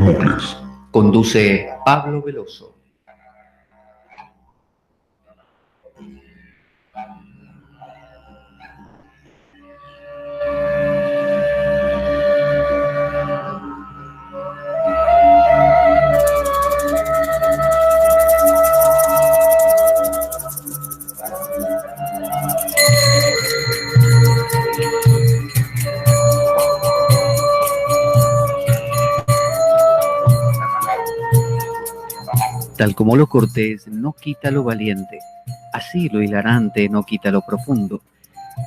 Damocles. Conduce Pablo Veloso. Tal como lo cortés no quita lo valiente, así lo hilarante no quita lo profundo.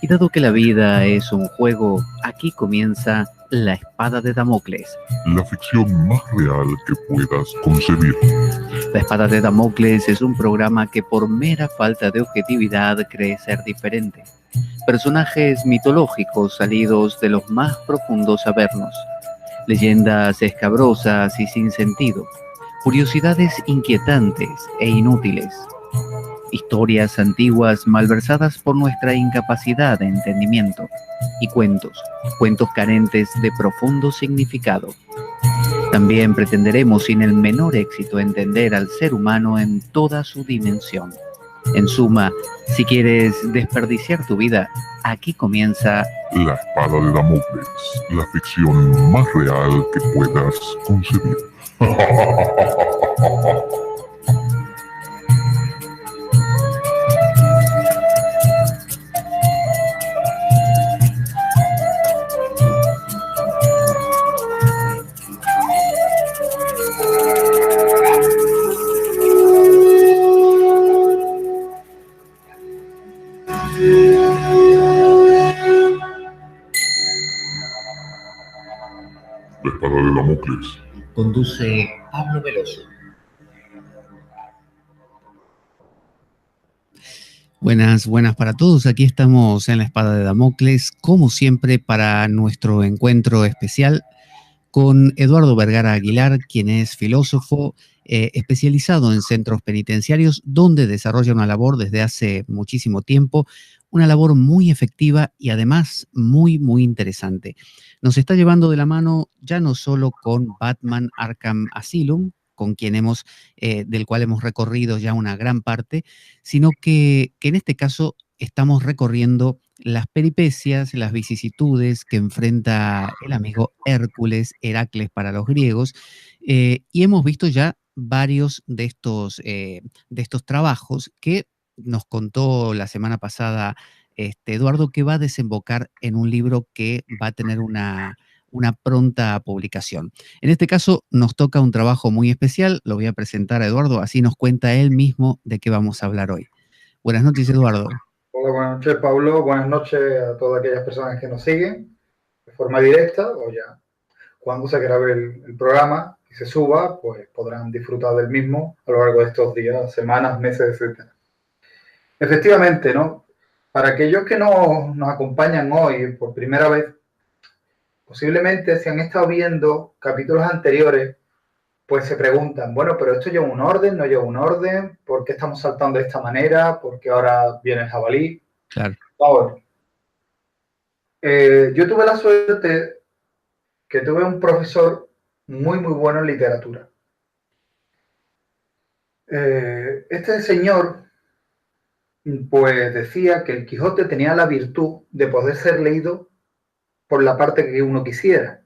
Y dado que la vida es un juego, aquí comienza La Espada de Damocles. La ficción más real que puedas concebir. La Espada de Damocles es un programa que por mera falta de objetividad cree ser diferente. Personajes mitológicos salidos de los más profundos avernos. Leyendas escabrosas y sin sentido. Curiosidades inquietantes e inútiles. Historias antiguas malversadas por nuestra incapacidad de entendimiento. Y cuentos carentes de profundo significado. También pretenderemos sin el menor éxito entender al ser humano en toda su dimensión. En suma, si quieres desperdiciar tu vida, aquí comienza La Espada de Damocles, la ficción más real que puedas concebir. La Espada de Damocles. Conduce Pablo Veloso. Buenas para todos. Aquí estamos en La Espada de Damocles, como siempre, para nuestro encuentro especial con Eduardo Vergara Aguilar, quien es filósofo especializado en centros penitenciarios, donde desarrolla una labor desde hace muchísimo tiempo, una labor muy efectiva y además muy interesante. Nos está llevando de la mano ya no solo con Batman Arkham Asylum, con quien del cual hemos recorrido ya una gran parte, sino que en este caso estamos recorriendo las peripecias, las vicisitudes que enfrenta el amigo Hércules, Heracles para los griegos, y hemos visto ya varios de estos trabajos que nos contó la semana pasada Eduardo, que va a desembocar en un libro que va a tener una pronta publicación. En este caso nos toca un trabajo muy especial, lo voy a presentar a Eduardo, así nos cuenta él mismo de qué vamos a hablar hoy. Buenas noches, Eduardo. Hola, buenas noches, Pablo. Buenas noches a todas aquellas personas que nos siguen de forma directa o ya cuando se grabe el programa y se suba, pues podrán disfrutar del mismo a lo largo de estos días, semanas, meses, etc. Efectivamente, ¿no? Para aquellos que nos acompañan hoy por primera vez, posiblemente si han estado viendo capítulos anteriores, pues se preguntan, bueno, pero esto lleva un orden, no lleva un orden, ¿por qué estamos saltando de esta manera? ¿Por qué ahora viene el jabalí? Claro. Ahora, yo tuve la suerte que tuve un profesor muy bueno en literatura. Este señor, pues decía que el Quijote tenía la virtud de poder ser leído por la parte que uno quisiera.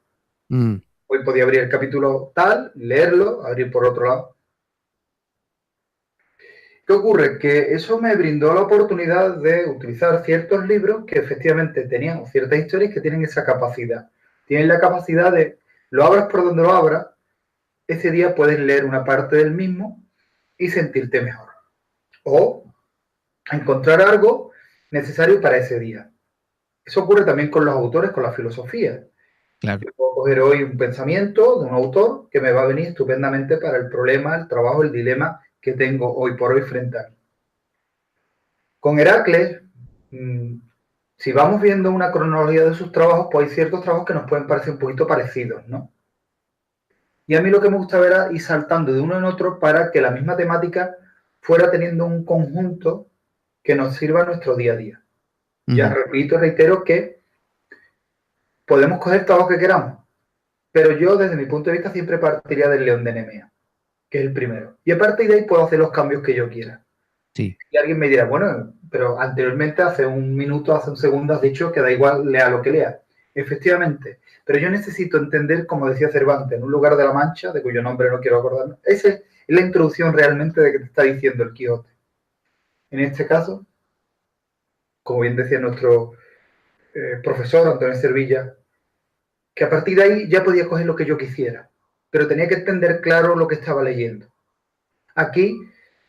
Hoy podía abrir el capítulo tal, leerlo, abrir por otro lado. ¿Qué ocurre? Que eso me brindó la oportunidad de utilizar ciertos libros que efectivamente tenían, o ciertas historias que tienen esa capacidad. Tienen la capacidad de, lo abras por donde lo abras, ese día puedes leer una parte del mismo y sentirte mejor. O encontrar algo necesario para ese día. Eso ocurre también con los autores, con la filosofía. Claro. Yo puedo coger hoy un pensamiento de un autor que me va a venir estupendamente para el problema, el trabajo, el dilema que tengo hoy por hoy frente a mí. Con Heracles, si vamos viendo una cronología de sus trabajos, pues hay ciertos trabajos que nos pueden parecer un poquito parecidos, ¿no? Y a mí lo que me gusta ver es ir saltando de uno en otro para que la misma temática fuera teniendo un conjunto que nos sirva a nuestro día a día. Ya repito, reitero que podemos coger todo lo que queramos, Pero yo, desde mi punto de vista, siempre partiría del león de Nemea, que es el primero. Y a partir de ahí puedo hacer los cambios que yo quiera. Sí. Y alguien me dirá, bueno, pero anteriormente, hace un minuto, hace un segundo, has dicho que da igual lea lo que lea. Efectivamente. Pero yo necesito entender, como decía Cervantes, en un lugar de la Mancha, de cuyo nombre no quiero acordarme. Esa es la introducción realmente de que te está diciendo el Quijote. En este caso, como bien decía nuestro profesor Antonio Cervilla, que a partir de ahí ya podía coger lo que yo quisiera, pero tenía que entender claro lo que estaba leyendo. Aquí,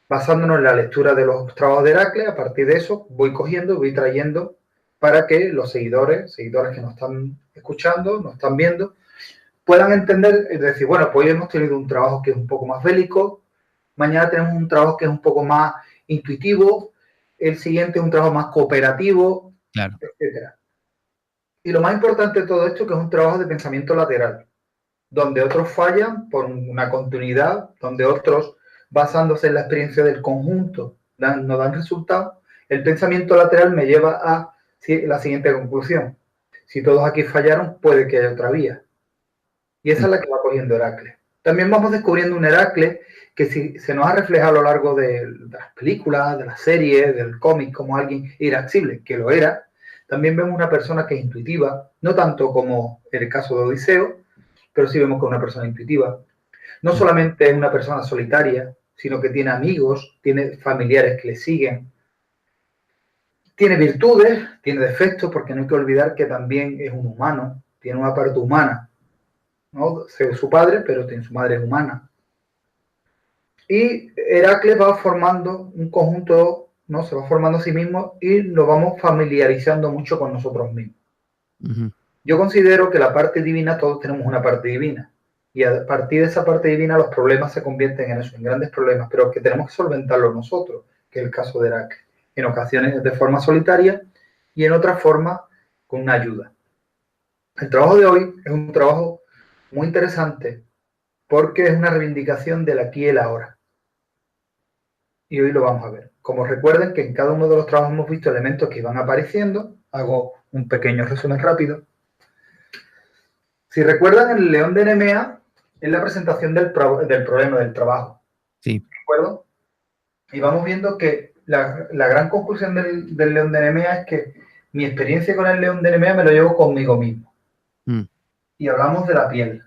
basándonos en la lectura de los trabajos de Heracles, a partir de eso voy cogiendo, voy trayendo para que los seguidores que nos están escuchando, nos están viendo, puedan entender, es decir, bueno, pues hoy hemos tenido un trabajo que es un poco más bélico, mañana tenemos un trabajo que es un poco más intuitivo, el siguiente es un trabajo más cooperativo, Claro. etcétera. Y lo más importante de todo esto, que es un trabajo de pensamiento lateral, donde otros fallan por una continuidad, donde otros, basándose en la experiencia del conjunto, no dan resultados. El pensamiento lateral me lleva a la siguiente conclusión. Si todos aquí fallaron, puede que haya otra vía. Y esa es la que va cogiendo Heracles. También vamos descubriendo un Heracles que se nos ha reflejado a lo largo de las películas, de las series, del cómic, como alguien irascible, que lo era. También vemos una persona que es intuitiva, no tanto como en el caso de Odiseo, pero sí vemos que es una persona intuitiva. No solamente es una persona solitaria, sino que tiene amigos, tiene familiares que le siguen. Tiene virtudes, tiene defectos, porque no hay que olvidar que también es un humano, tiene una parte humana, ¿no? Es su padre, pero su madre es humana. Y Heracles va formando un conjunto, ¿no? Se va formando a sí mismo y lo vamos familiarizando mucho con nosotros mismos. Yo considero que la parte divina, todos tenemos una parte divina. Y a partir de esa parte divina los problemas se convierten en eso, en grandes problemas, pero que tenemos que solventarlos nosotros, que es el caso de Heracles. En ocasiones de forma solitaria y en otras formas con una ayuda. El trabajo de hoy es un trabajo muy interesante porque es una reivindicación del aquí y el ahora. Y hoy lo vamos a ver. Como recuerden que en cada uno de los trabajos hemos visto elementos que iban apareciendo. Hago un pequeño resumen rápido. Si recuerdan, el león de Nemea es la presentación del problema del trabajo. Sí. ¿De acuerdo? Y vamos viendo que la gran conclusión del león de Nemea es que mi experiencia con el león de Nemea me lo llevo conmigo mismo. Y hablamos de la piel.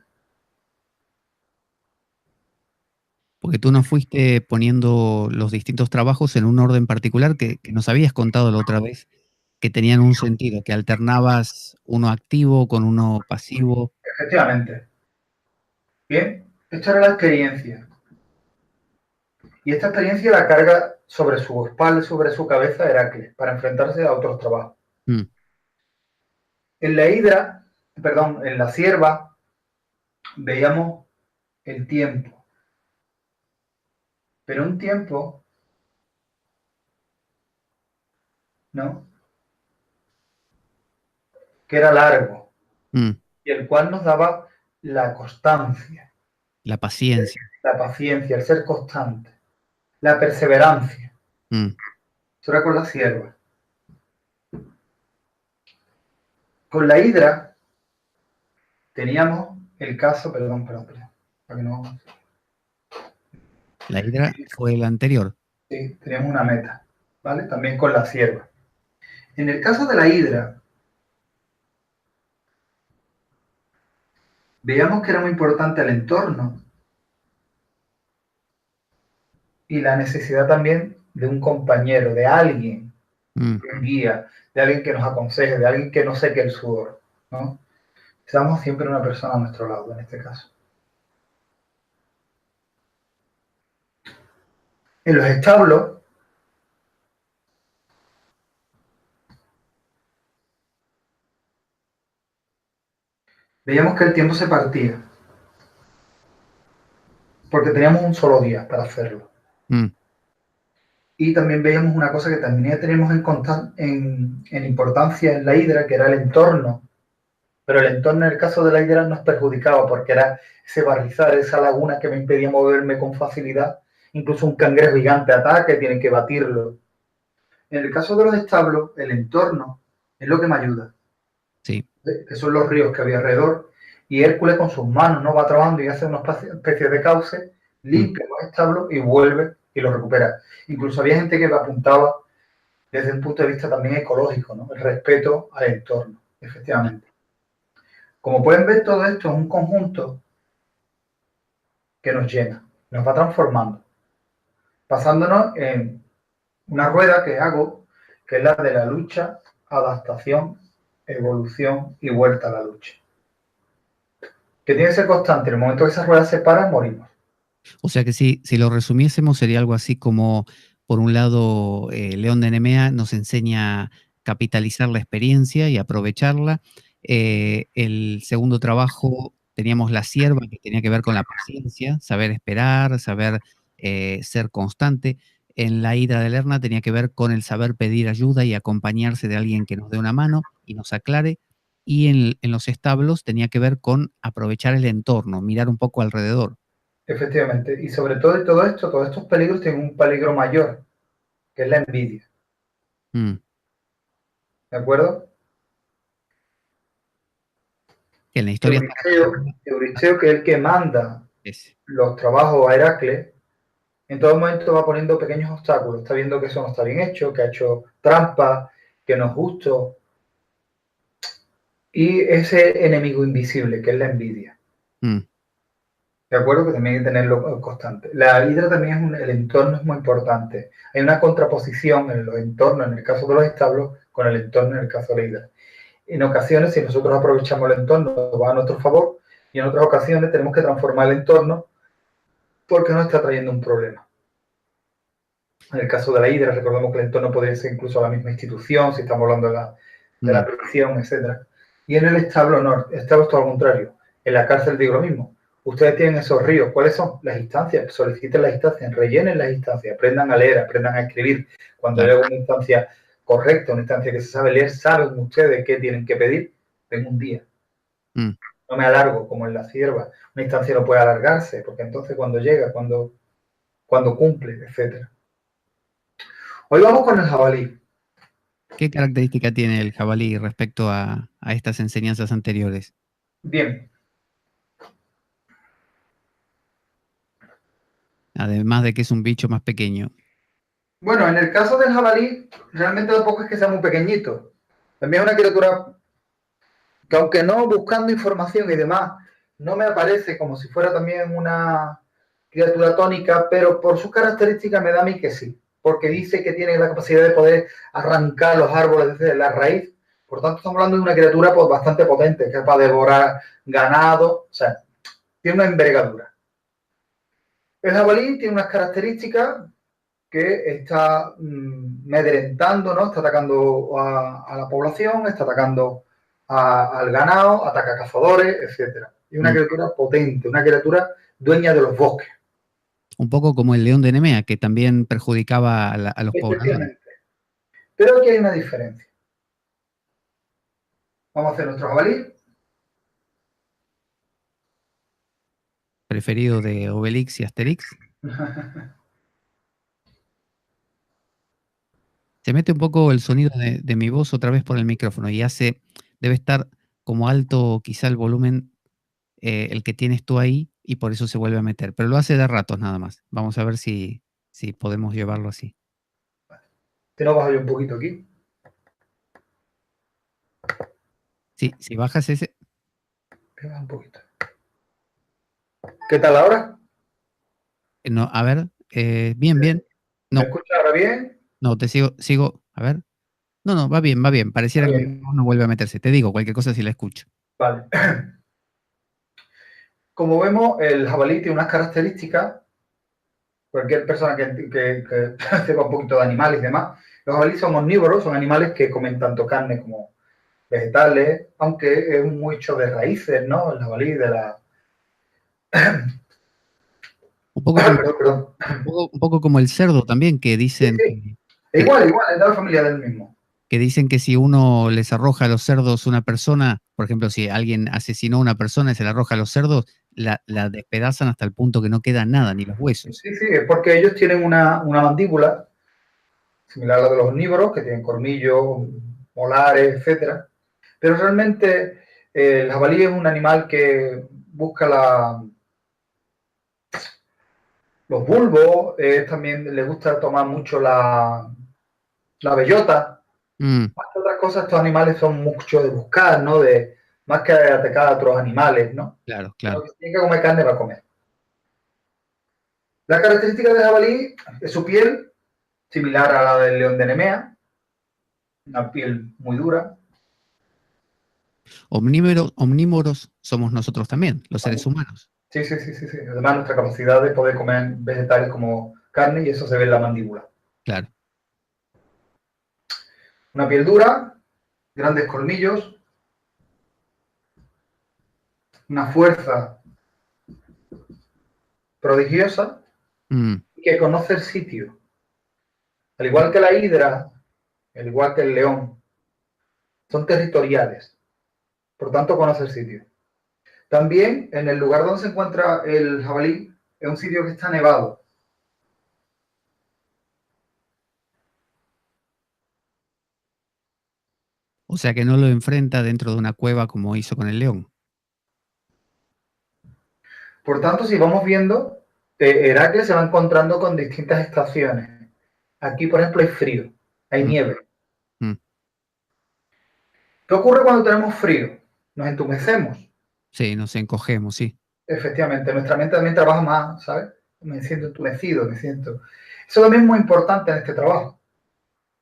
Porque tú nos fuiste poniendo los distintos trabajos en un orden particular que nos habías contado la otra vez, que tenían un sentido, que alternabas uno activo con uno pasivo. Efectivamente. Bien, esta era la experiencia. Y esta experiencia la carga sobre su espalda, sobre su cabeza Heracles, para enfrentarse a otros trabajos. En la hidra, perdón, en la cierva, veíamos el tiempo. Pero un tiempo, ¿no? Que era largo. Y el cual nos daba la constancia. La paciencia. La paciencia, el ser constante. La perseverancia. Eso era con la cierva. Con la hidra teníamos el caso, perdón, para que no... La hidra fue el anterior. Sí, teníamos una meta, ¿vale? También con la cierva. En el caso de la hidra, veíamos que era muy importante el entorno y la necesidad también de un compañero, de alguien, un guía, de alguien que nos aconseje, de alguien que no seque el sudor, ¿no? Necesitamos siempre una persona a nuestro lado, en este caso. En los establos, veíamos que el tiempo se partía, porque teníamos un solo día para hacerlo. Y también veíamos una cosa que también teníamos en importancia en la hidra, que era el entorno. Pero el entorno en el caso de la hidra nos perjudicaba porque era ese barrizal, esa laguna que me impedía moverme con facilidad. Incluso un cangrejo gigante ataca y tienen que batirlo. En el caso de los establos, el entorno es lo que me ayuda. Sí. Que son los ríos que había alrededor. y Hércules con sus manos no va trabajando y hace una especie de cauce, limpia los establos y vuelve y los recupera. Incluso había gente que apuntaba desde un punto de vista también ecológico, ¿no? El respeto al entorno, efectivamente. Como pueden ver, todo esto es un conjunto que nos llena, nos va transformando, basándonos en una rueda que hago, que es la de la lucha, adaptación, evolución y vuelta a la lucha. Que tiene que ser constante. En el momento que esa rueda se para, morimos. O sea que si lo resumiésemos, sería algo así como, por un lado, León de Nemea nos enseña a capitalizar la experiencia y aprovecharla. El segundo trabajo teníamos la sierva, que tenía que ver con la paciencia, saber esperar, saber ser constante. En la Hidra de Lerna tenía que ver con el saber pedir ayuda y acompañarse de alguien que nos dé una mano y nos aclare. Y en los establos tenía que ver con aprovechar el entorno, mirar un poco alrededor. Efectivamente. Y sobre todo de todo esto, todos estos peligros tienen un peligro mayor, que es la envidia. Mm. ¿De acuerdo? Que en la historia Euristeo, que es el que manda ese. los trabajos a Heracles, en todo momento va poniendo pequeños obstáculos. Está viendo que eso no está bien hecho, que ha hecho trampa, que no es justo. Y ese enemigo invisible, que es la envidia. Mm. De acuerdo, que también hay que tenerlo constante. La hidra también el entorno es muy importante. Hay una contraposición en los entornos, en el caso de los establos, con el entorno en el caso de la hidra. En ocasiones, si nosotros aprovechamos el entorno, va a nuestro favor, y en otras ocasiones tenemos que transformar el entorno porque nos está trayendo un problema. En el caso de la hidra, recordemos que el entorno podría ser incluso la misma institución, si estamos hablando de la prisión, etc. Y en el establo no, establo es todo lo contrario. En la cárcel digo lo mismo. Ustedes tienen esos ríos. ¿Cuáles son? Las instancias. Soliciten las instancias, rellenen las instancias, aprendan a leer, aprendan a escribir. Cuando haya una instancia correcta, una instancia que se sabe leer, saben ustedes qué tienen que pedir. Ven un día. No me alargo como en la sierva. Una instancia no puede alargarse, porque entonces cuando llega, cuando cumple, etc. Hoy vamos con el jabalí. ¿Qué característica tiene el jabalí respecto a estas enseñanzas anteriores? Bien. Además de que es un bicho más pequeño. Bueno, en el caso del jabalí, realmente tampoco es que sea muy pequeñito. También es una criatura que, aunque no buscando información y demás, no me aparece como si fuera también una criatura tónica, pero por sus características me da a mí que sí, porque dice que tiene la capacidad de poder arrancar los árboles desde la raíz. Por tanto, estamos hablando de una criatura pues, bastante potente, capaz de devorar ganado, o sea, tiene una envergadura. El jabalí tiene unas características que está amedrentando, ¿no? Está atacando a la población, está atacando al ganado, ataca a cazadores, etc. Y una criatura potente, una criatura dueña de los bosques. Un poco como el león de Nemea, que también perjudicaba a los pobladores. Pero aquí hay una diferencia. Vamos a hacer nuestro jabalí. Preferido de Obelix y Asterix. Se mete un poco el sonido de mi voz otra vez por el micrófono y debe estar como alto quizá el volumen el que tienes tú ahí y por eso se vuelve a meter. Pero lo hace de ratos nada más. Vamos a ver si podemos llevarlo así. Te lo bajo yo un poquito aquí. Sí, si bajas ese... Un poquito. ¿Qué tal ahora? No, a ver, bien, bien. No. ¿Me escuchas ahora bien? No, te sigo, a ver. No, va bien, va bien. Pareciera que no vuelve a meterse. Te digo cualquier cosa si la escucho. Vale. Como vemos, el jabalí tiene unas características. Cualquier persona que sepa un poquito de animales y demás. Los jabalíes son omnívoros, son animales que comen tanto carne como vegetales, aunque es mucho de raíces, ¿no? El jabalí de la... Un poco como el cerdo también, que dicen... Sí. Igual, es de la familia del mismo. Que dicen que si uno les arroja a los cerdos una persona, por ejemplo, si alguien asesinó a una persona y se la arroja a los cerdos, la despedazan hasta el punto que no queda nada, ni los huesos. Sí, es porque ellos tienen una mandíbula similar a la de los omnívoros, que tienen colmillos, molares, etcétera. Pero realmente El jabalí es un animal que busca los bulbos, también le gusta tomar mucho la bellota. Mm, Más que otras cosas, estos animales son mucho de buscar, ¿no? Más que atacar a otros animales, ¿no? claro, Lo claro. que tiene que comer carne va a comer. La característica del jabalí es su piel, similar a la del león de Nemea, una piel muy dura. Omnívoros somos nosotros también, los seres humanos. Sí, sí, sí, sí, sí. Además, nuestra capacidad de poder comer vegetales como carne, y eso se ve en la mandíbula. Claro. Una piel dura, grandes colmillos, una fuerza prodigiosa Mm, y que conoce el sitio. Al igual que la hidra, al igual que el león, son territoriales. Por tanto, conoce el sitio. También en el lugar donde se encuentra el jabalí es un sitio que está nevado. o sea que no lo enfrenta dentro de una cueva como hizo con el león. Por tanto, si vamos viendo, Heracles se va encontrando con distintas estaciones. Aquí, por ejemplo, hay frío, hay Mm, nieve. mm. ¿Qué ocurre cuando tenemos frío? Nos entumecemos. Sí, nos encogemos, sí. Efectivamente, nuestra mente también trabaja más, ¿sabes? Me siento entumecido, me siento... Eso también es muy importante en este trabajo.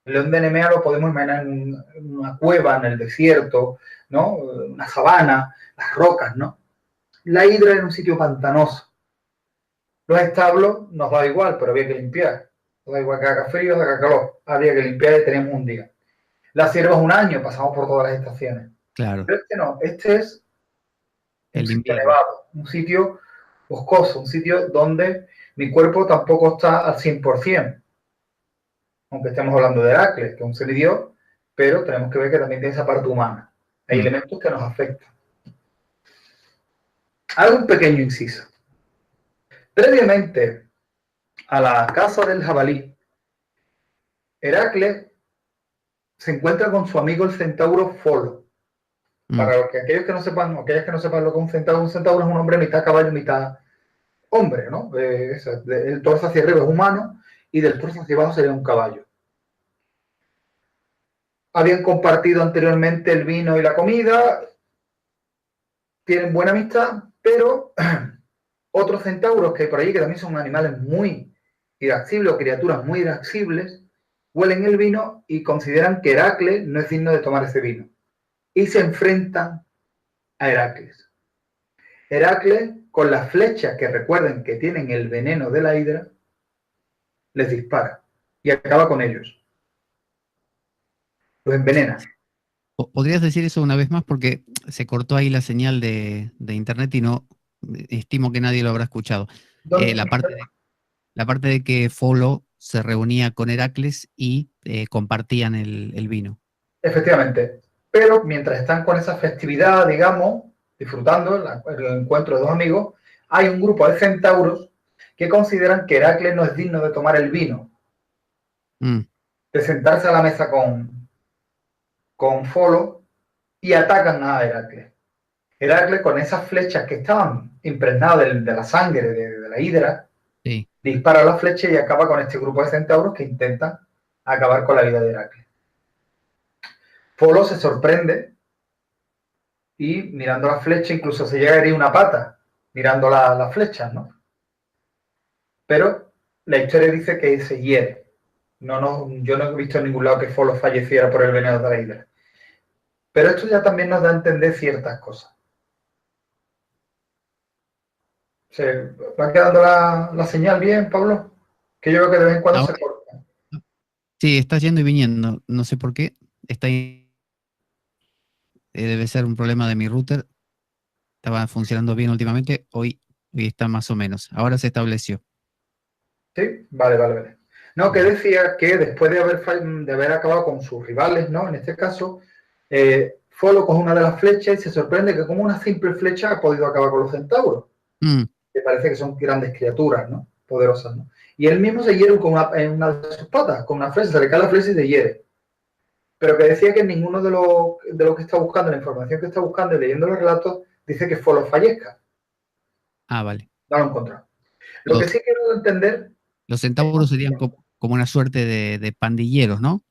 El león de Nemea lo podemos imaginar en una cueva, en el desierto, ¿no? Una sabana, las rocas, ¿no? La hidra en un sitio pantanoso. Los establos nos da igual, pero había que limpiar. Nos da igual que haga frío, que haga calor. Había que limpiar y teníamos un día. La sierva es un año, pasamos por todas las estaciones. Claro. Pero este no, este es un El sitio invierno. nevado, un sitio boscoso, un sitio donde mi cuerpo tampoco está al 100%. Aunque estemos hablando de Heracles, que es un semidios, pero tenemos que ver que también tiene esa parte humana. Hay elementos que nos afectan. Hago un pequeño inciso. Previamente a la caza del jabalí, Heracles se encuentra con su amigo el centauro Folo. Para aquellos que no sepan, aquellas que no sepan lo que es un centauro es un hombre mitad caballo, mitad hombre, ¿no? El torso hacia arriba es humano y del torso hacia abajo sería un caballo. Habían compartido anteriormente el vino y la comida, tienen buena amistad, pero otros centauros que hay por ahí, que también son animales muy irascibles o criaturas muy irascibles, huelen el vino y consideran que Heracles no es digno de tomar ese vino. Y se enfrentan a Heracles. Heracles, con las flechas que recuerden que tienen el veneno de la hidra, les dispara y acaba con ellos. Los envenena. ¿Podrías decir eso una vez más? Porque se cortó ahí la señal de internet y no estimo que nadie lo habrá escuchado. La parte de que Folo se reunía con Heracles y compartían el vino. Efectivamente. Pero mientras están con esa festividad, digamos, disfrutando el encuentro de dos amigos, hay un grupo de centauros que consideran que Heracles no es digno de tomar el vino, de sentarse a la mesa con Folo y atacan a Heracles. Heracles, con esas flechas que estaban impregnadas de la sangre de la hidra, Sí. dispara la flecha y acaba con este grupo de centauros que intentan acabar con la vida de Heracles. Folo se sorprende y mirando la flecha incluso se llega a herir una pata mirando las flechas, ¿no? Pero la historia dice que se hiere. Yo no he visto en ningún lado que Folo falleciera por el veneno de la hidra. Pero esto ya también nos da a entender ciertas cosas. ¿Se va quedando la señal bien, Pablo? Que yo veo que de vez en cuando Ahora, se corta. sí, está yendo y viniendo. No sé por qué. Debe ser un problema de mi router. Estaba funcionando bien últimamente. Hoy está más o menos. Ahora se estableció. Sí, vale. No, que decía que después de haber acabado con sus rivales, ¿no? En este caso, Folo coge una de las flechas y se sorprende que como una simple flecha ha podido acabar con los centauros. Que parece que son grandes criaturas, ¿no? Poderosas, ¿no? Y él mismo se hiere en una de sus patas, con una flecha, se le cae la flecha y se hiere. pero que decía que ninguno de lo que está buscando, la información que está buscando y leyendo los relatos, dice que Folo fallezca. Ah, vale. No lo he encontrado. Lo que sí quiero entender... Los centauros serían como una suerte de pandilleros, ¿no?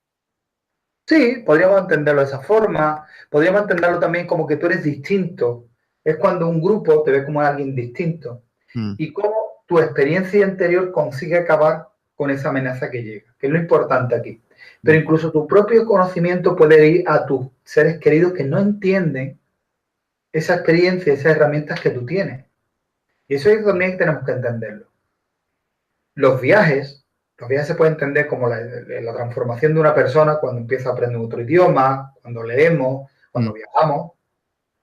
Sí, podríamos entenderlo de esa forma. Podríamos entenderlo también como que tú eres distinto. Es cuando un grupo te ve como alguien distinto. Y cómo tu experiencia anterior consigue acabar con esa amenaza que llega, que es lo importante aquí. Pero incluso tu propio conocimiento puede ir a tus seres queridos que no entienden esa experiencia, esas herramientas que tú tienes. Y eso también tenemos que entenderlo. Los viajes se puede entender como la transformación de una persona cuando empieza a aprender otro idioma, cuando leemos, cuando viajamos,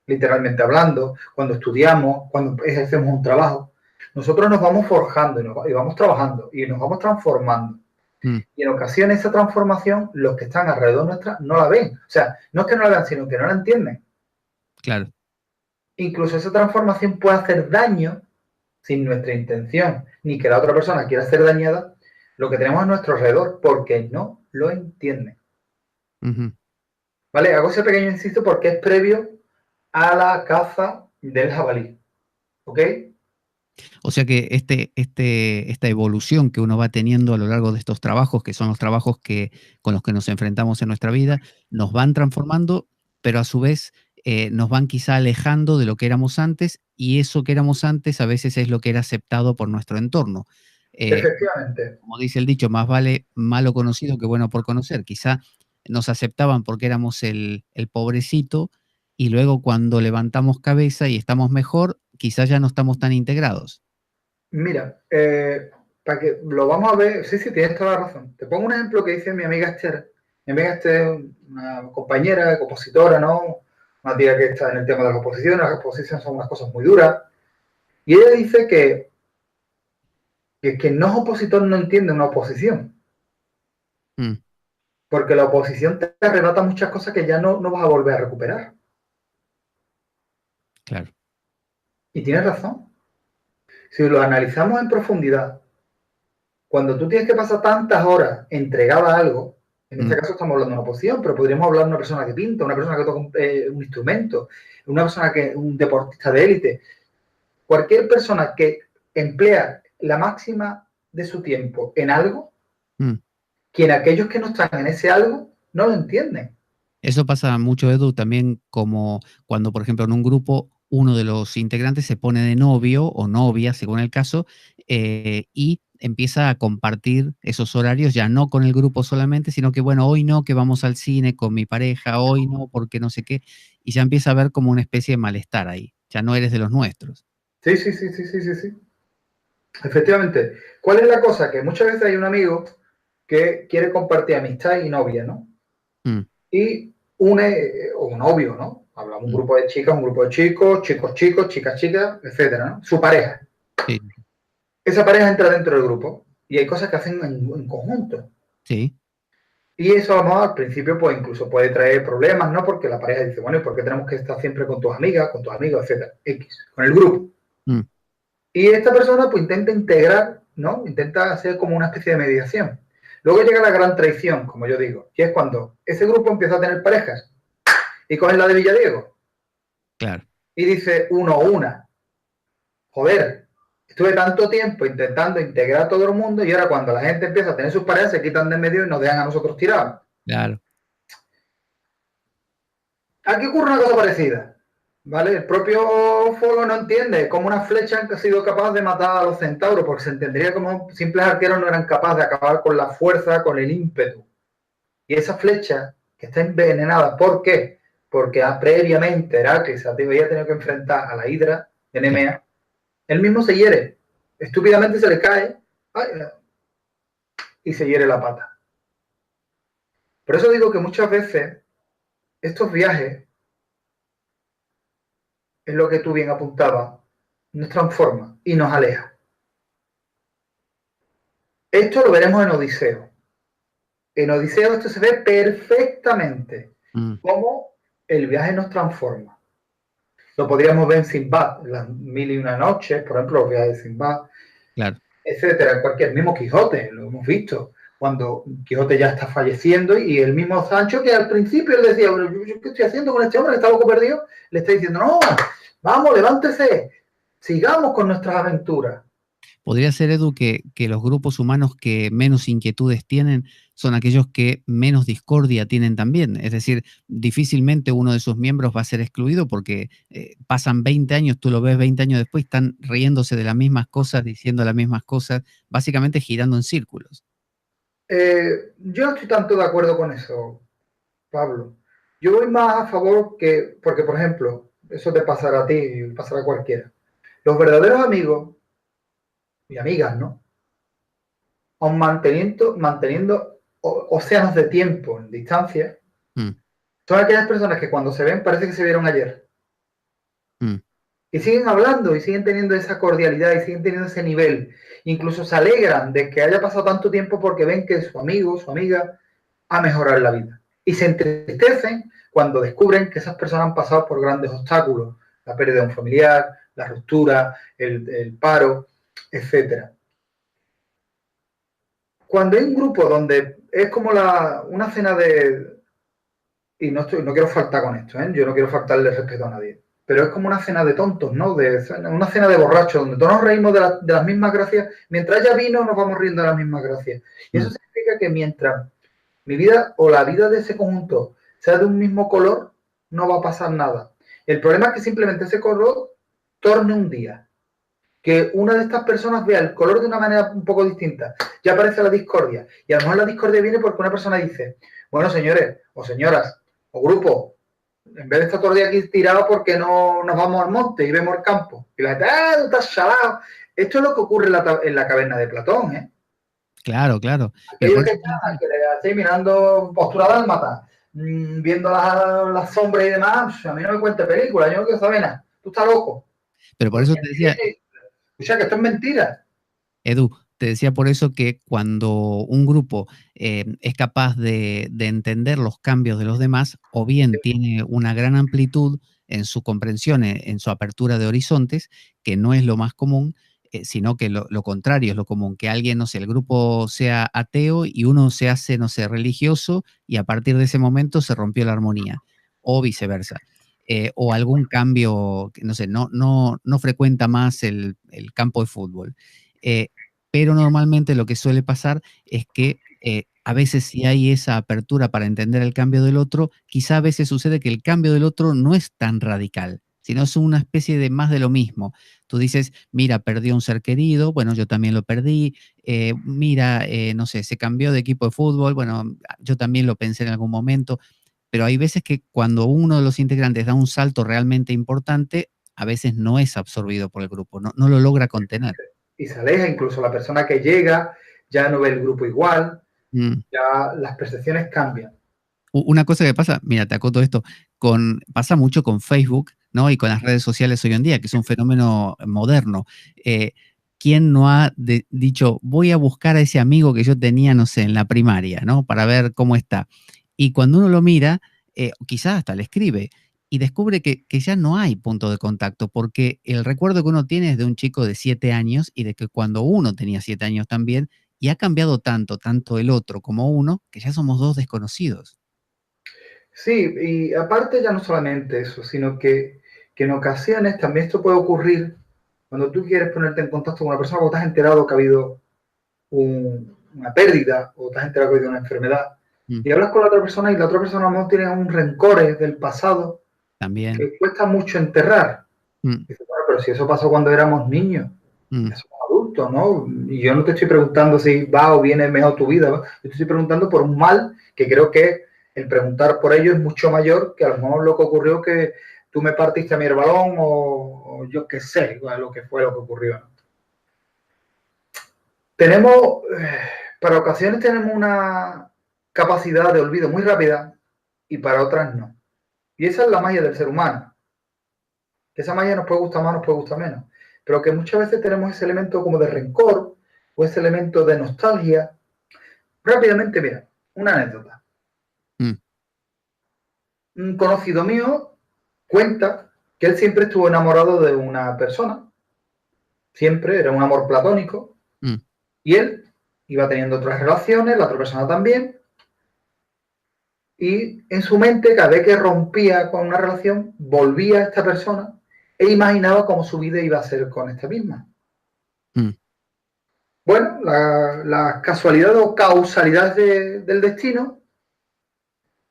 literalmente hablando, cuando estudiamos, cuando ejercemos un trabajo. Nosotros nos vamos forjando y vamos trabajando y nos vamos transformando. Y en ocasiones esa transformación, los que están alrededor nuestra no la ven. O sea, no es que no la vean, sino que no la entienden. Claro. Incluso esa transformación puede hacer daño sin nuestra intención, ni que la otra persona quiera ser dañada, lo que tenemos a nuestro alrededor, porque no lo entienden. ¿Vale? Hago ese pequeño inciso porque es previo a la caza del jabalí. ¿Ok? O sea que esta evolución que uno va teniendo a lo largo de estos trabajos, que son los trabajos con los que nos enfrentamos en nuestra vida, nos van transformando, pero a su vez nos van quizá alejando de lo que éramos antes, y eso que éramos antes a veces es lo que era aceptado por nuestro entorno. Efectivamente. Como dice el dicho, más vale malo conocido que bueno por conocer. Quizá nos aceptaban porque éramos el pobrecito, y luego cuando levantamos cabeza y estamos mejor, quizás ya no estamos tan integrados. Mira, para que lo vamos a ver, sí, tienes toda la razón. Te pongo un ejemplo que dice mi amiga Esther. Mi amiga Esther es una compañera, compositora, ¿no? Una tía que está en el tema de las oposiciones. Las oposiciones son unas cosas muy duras. Y ella dice que quien no es opositor no entiende una oposición. Porque la oposición te arrebata muchas cosas que ya no vas a volver a recuperar. Claro. Y tienes razón. Si lo analizamos en profundidad, cuando tú tienes que pasar tantas horas entregada a algo, en este caso estamos hablando de una oposición, pero podríamos hablar de una persona que pinta, una persona que toca un instrumento, una persona un deportista de élite. Cualquier persona que emplea la máxima de su tiempo en algo, quien aquellos que no están en ese algo no lo entienden. Eso pasa mucho, Edu, también como cuando, por ejemplo, en un grupo uno de los integrantes se pone de novio o novia, según el caso, y empieza a compartir esos horarios, ya no con el grupo solamente, sino que, bueno, hoy no, que vamos al cine con mi pareja, hoy no, porque no sé qué, y ya empieza a haber como una especie de malestar ahí, ya no eres de los nuestros. Sí. Efectivamente. ¿Cuál es la cosa? Que muchas veces hay un amigo que quiere compartir amistad y novia, ¿no? Y o un novio, ¿no? Hablamos un grupo de chicas, un grupo de chicos, chicos, chicas, etcétera, ¿no? Su pareja. Sí. Esa pareja entra dentro del grupo y hay cosas que hacen en conjunto. Sí. Y eso, vamos, al principio, pues incluso puede traer problemas, ¿no? Porque la pareja dice, bueno, ¿y por qué tenemos que estar siempre con tus amigas, con tus amigos, etcétera? Con el grupo. Y esta persona, pues intenta integrar, ¿no? Intenta hacer como una especie de mediación. Luego llega la gran traición, como yo digo, que es cuando ese grupo empieza a tener parejas y cogen la de Villadiego. Claro. Y dice uno o una. Joder, estuve tanto tiempo intentando integrar a todo el mundo y ahora cuando la gente empieza a tener sus parejas se quitan de en medio y nos dejan a nosotros tirados. Claro. Aquí ocurre una cosa parecida, ¿vale? El propio Folo no entiende cómo una flecha ha sido capaz de matar a los centauros, porque se entendería como simples arqueros no eran capaces de acabar con la fuerza, con el ímpetu. Y esa flecha que está envenenada, ¿por qué? Porque previamente Heracles había tenido que enfrentar a la hidra de Nemea. Él mismo se hiere, estúpidamente se le cae y se hiere la pata. Por eso digo que muchas veces estos viajes, es lo que tú bien apuntabas, nos transforma y nos aleja. Esto lo veremos en Odiseo. En Odiseo esto se ve perfectamente, cómo el viaje nos transforma. Lo podríamos ver en Sinbad, las 1001 noches, por ejemplo, los viajes de Sinbad, claro, etcétera, cualquier mismo Quijote, lo hemos visto. cuando Quijote ya está falleciendo y el mismo Sancho, que al principio él decía, bueno, ¿yo qué estoy haciendo con este hombre que está loco perdido? Le está diciendo, no, vamos, levántese, sigamos con nuestras aventuras. Podría ser, Edu, que los grupos humanos que menos inquietudes tienen son aquellos que menos discordia tienen también. Es decir, difícilmente uno de sus miembros va a ser excluido porque pasan 20 años, tú lo ves 20 años después, están riéndose de las mismas cosas, diciendo las mismas cosas, básicamente girando en círculos. Yo no estoy tanto de acuerdo con eso, Pablo. Yo voy más a favor porque por ejemplo, eso te pasará a ti y pasará a cualquiera. Los verdaderos amigos y amigas, ¿no? Aun manteniendo océanos de tiempo en distancia, son aquellas personas que cuando se ven parece que se vieron ayer. Y siguen hablando y siguen teniendo esa cordialidad y siguen teniendo ese nivel. Incluso se alegran de que haya pasado tanto tiempo porque ven que su amigo, su amiga, ha mejorado en la vida. Y se entristecen cuando descubren que esas personas han pasado por grandes obstáculos, la pérdida de un familiar, la ruptura, el paro, etcétera. Cuando hay un grupo donde es como una cena de... Y no quiero faltar con esto, ¿eh? Yo no quiero faltarle respeto a nadie. Pero es como una cena de tontos, ¿no? Una cena de borrachos, donde todos nos reímos de las mismas gracias. Mientras haya vino, nos vamos riendo de las mismas gracias. Y eso significa que mientras mi vida o la vida de ese conjunto sea de un mismo color, no va a pasar nada. El problema es que simplemente ese color torne un día. Que una de estas personas vea el color de una manera un poco distinta. Ya aparece la discordia. Y a lo mejor la discordia viene porque una persona dice, bueno, señores o señoras o grupo, en vez de estar todo el día aquí tirado, porque no nos vamos al monte y vemos el campo? Y la gente, tú estás chalado. Esto es lo que ocurre en la caverna de Platón, ¿eh? Claro, claro. Aquellos que están así mirando postura dálmata, viendo las sombras y demás, a mí no me cuente película, yo no quiero saber nada. Tú estás loco. Pero por eso te decía... O sea, que esto es mentira. Edu, te decía por eso que cuando un grupo es capaz de entender los cambios de los demás, o bien tiene una gran amplitud en su comprensión, en su apertura de horizontes, que no es lo más común, sino que lo contrario es lo común, que alguien, no sé, el grupo sea ateo y uno se hace, no sé, religioso y a partir de ese momento se rompió la armonía, o viceversa. O algún cambio, no sé, no frecuenta más el campo de fútbol. Pero normalmente lo que suele pasar es que a veces si hay esa apertura para entender el cambio del otro, quizá a veces sucede que el cambio del otro no es tan radical, sino es una especie de más de lo mismo. Tú dices, mira, perdió un ser querido, bueno, yo también lo perdí, mira, no sé, se cambió de equipo de fútbol, bueno, yo también lo pensé en algún momento, pero hay veces que cuando uno de los integrantes da un salto realmente importante, a veces no es absorbido por el grupo, no lo logra contener. Y se aleja, incluso la persona que llega ya no ve el grupo igual, ya las percepciones cambian. Una cosa que pasa, mira, te acoto esto, pasa mucho con Facebook, ¿no? Y con las redes sociales hoy en día, que es un fenómeno moderno. ¿Quién no ha dicho, voy a buscar a ese amigo que yo tenía, no sé, en la primaria, ¿no? Para ver cómo está. Y cuando uno lo mira, quizás hasta le escribe y descubre que ya no hay punto de contacto, porque el recuerdo que uno tiene es de un chico de 7 años y de que cuando uno tenía 7 años también, y ha cambiado tanto el otro como uno, que ya somos dos desconocidos. Sí, y aparte ya no solamente eso, sino que en ocasiones también esto puede ocurrir cuando tú quieres ponerte en contacto con una persona porque te has enterado que ha habido una pérdida o te has enterado que ha habido una enfermedad. Y hablas con la otra persona y la otra persona a lo mejor tiene un rencor del pasado también que cuesta mucho enterrar. Dice, bueno, pero si eso pasó cuando éramos niños, ya somos adultos, ¿no? Y yo no te estoy preguntando si va o viene mejor tu vida, ¿no? Yo te estoy preguntando por un mal que creo que el preguntar por ello es mucho mayor que a lo mejor lo que ocurrió que tú me partiste a mí el balón o yo qué sé, lo que fue lo que ocurrió, ¿no? Para ocasiones tenemos una capacidad de olvido muy rápida y para otras no. Y esa es la magia del ser humano. Esa magia nos puede gustar más, nos puede gustar menos. Pero que muchas veces tenemos ese elemento como de rencor o ese elemento de nostalgia. Rápidamente, mira, una anécdota. Un conocido mío cuenta que él siempre estuvo enamorado de una persona. Siempre, era un amor platónico. Y él iba teniendo otras relaciones, la otra persona también, y en su mente, cada vez que rompía con una relación, volvía a esta persona e imaginaba cómo su vida iba a ser con esta misma. Bueno, la casualidad o causalidad del destino,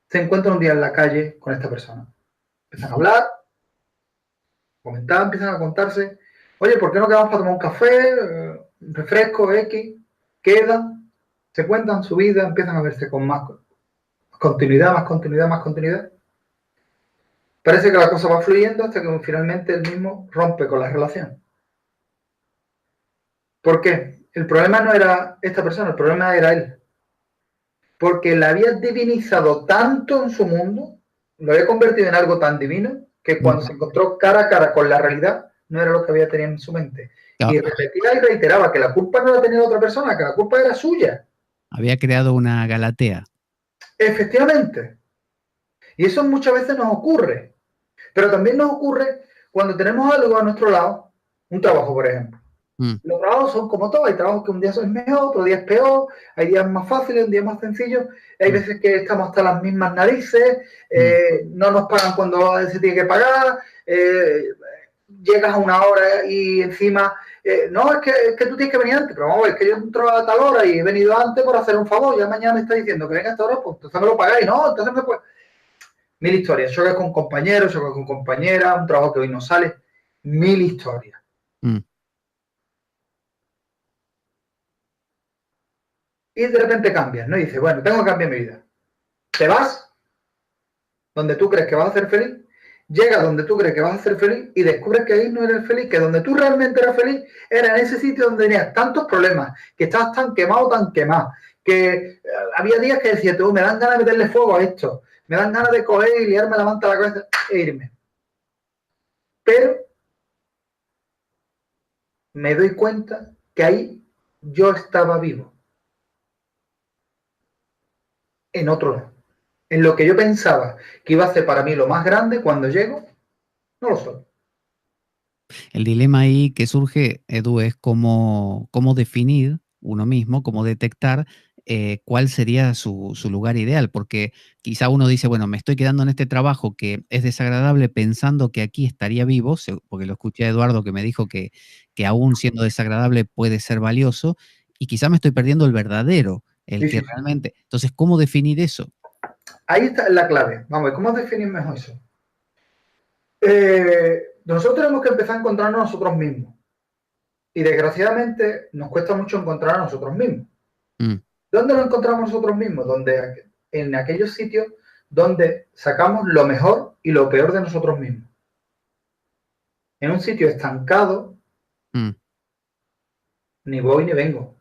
se encuentra un día en la calle con esta persona. Empiezan a hablar, comentar, empiezan a contarse, oye, ¿por qué no quedamos para tomar un café, un refresco, X? Quedan, se cuentan su vida, empiezan a verse con más continuidad, más continuidad, más continuidad. Parece que la cosa va fluyendo hasta que finalmente él mismo rompe con la relación. ¿Por qué? El problema no era esta persona, el problema era él. Porque la había divinizado tanto en su mundo, lo había convertido en algo tan divino, que cuando se encontró cara a cara con la realidad, no era lo que había tenido en su mente. Y repetía y reiteraba que la culpa no la tenía otra persona, que la culpa era suya. Había creado una Galatea. Efectivamente. Y eso muchas veces nos ocurre. Pero también nos ocurre cuando tenemos algo a nuestro lado, un trabajo, por ejemplo. Los trabajos son como todo, hay trabajos que un día son mejor, otro día es peor, hay días más fáciles, un día más sencillos, hay veces que estamos hasta las mismas narices, no nos pagan cuando se tiene que pagar, llegas a una hora y encima, no, es que tú tienes que venir antes, pero vamos a ver, es que yo entro a tal hora y he venido antes por hacer un favor, ya mañana me está diciendo que venga a esta hora, pues entonces me lo pagáis, no, entonces me puede... Mil historias, choques con compañeros, choques con compañeras, un trabajo que hoy no sale, mil historias. Y de repente cambias, ¿no? Y dices, bueno, tengo que cambiar mi vida. Te vas donde tú crees que vas a ser feliz, llegas donde tú crees que vas a ser feliz y descubres que ahí no eres feliz, que donde tú realmente eras feliz era en ese sitio donde tenías tantos problemas, que estabas tan quemado, que había días que decías, tú, me dan ganas de meterle fuego a esto, me dan ganas de coger y liarme la manta a la cabeza e irme. Pero me doy cuenta que ahí yo estaba vivo. En otro lado. En lo que yo pensaba que iba a ser para mí lo más grande cuando llego, no lo soy. El dilema ahí que surge, Edu, es cómo definir uno mismo, cómo detectar cuál sería su lugar ideal, porque quizá uno dice, bueno, me estoy quedando en este trabajo que es desagradable pensando que aquí estaría vivo, porque lo escuché a Eduardo que me dijo que aún siendo desagradable puede ser valioso, y quizá me estoy perdiendo el verdadero, el que realmente... Entonces, ¿cómo definir eso? Ahí está la clave. Vamos, ¿cómo definir mejor eso? Nosotros tenemos que empezar a encontrarnos a nosotros mismos. Y desgraciadamente nos cuesta mucho encontrar a nosotros mismos. ¿Dónde nos encontramos nosotros mismos? En aquellos sitios donde sacamos lo mejor y lo peor de nosotros mismos. En un sitio estancado, ni voy ni vengo.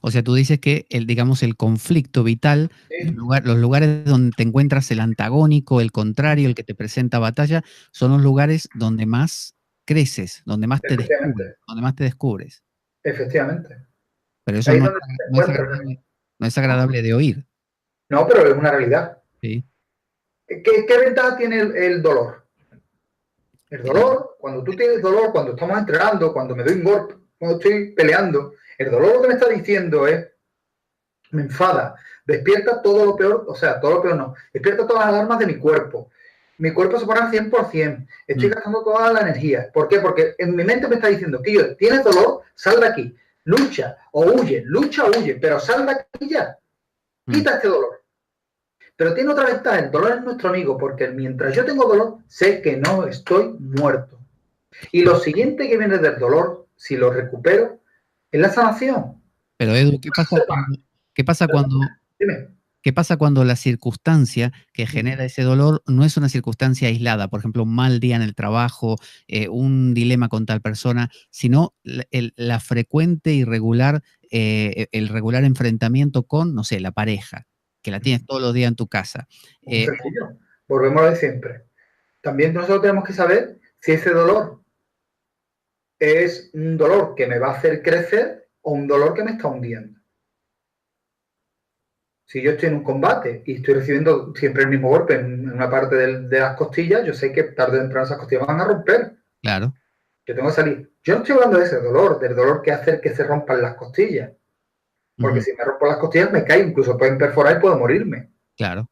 O sea, tú dices que digamos, el conflicto vital, sí, los lugares donde te encuentras el antagónico, el contrario, el que te presenta batalla, son los lugares donde más creces, donde más te descubres. Efectivamente. Pero eso no es agradable de oír. No, pero es una realidad. Sí. ¿Qué ventaja tiene el dolor? El dolor, cuando tú tienes dolor, cuando estamos entrenando, cuando me doy un golpe, cuando estoy peleando, el dolor lo que me está diciendo es, me enfada, despierta todo lo peor, o sea, todo lo peor no, despierta todas las alarmas de mi cuerpo. Mi cuerpo se pone al 100%, estoy gastando toda la energía. ¿Por qué? Porque en mi mente me está diciendo, tío, tienes dolor, sal de aquí, lucha o huye, pero sal de aquí ya, quita este dolor. Pero tiene otra ventaja, el dolor es nuestro amigo, porque mientras yo tengo dolor, sé que no estoy muerto. Y lo siguiente que viene del dolor, si lo recupero, es la sanación. Pero Edu, ¿qué pasa cuando la circunstancia que genera ese dolor no es una circunstancia aislada? Por ejemplo, un mal día en el trabajo, un dilema con tal persona, sino la frecuente y regular, el regular enfrentamiento con, no sé, la pareja, que la tienes todos los días en tu casa. Volvemos a lo de siempre. También nosotros tenemos que saber si ese dolor es un dolor que me va a hacer crecer o un dolor que me está hundiendo. Si yo estoy en un combate y estoy recibiendo siempre el mismo golpe en una parte de las costillas, yo sé que tarde o temprano esas costillas van a romper. Claro. Yo tengo que salir. Yo no estoy hablando de ese dolor, del dolor que hace que se rompan las costillas. Porque si me rompo las costillas me caigo, incluso pueden perforar y puedo morirme. Claro.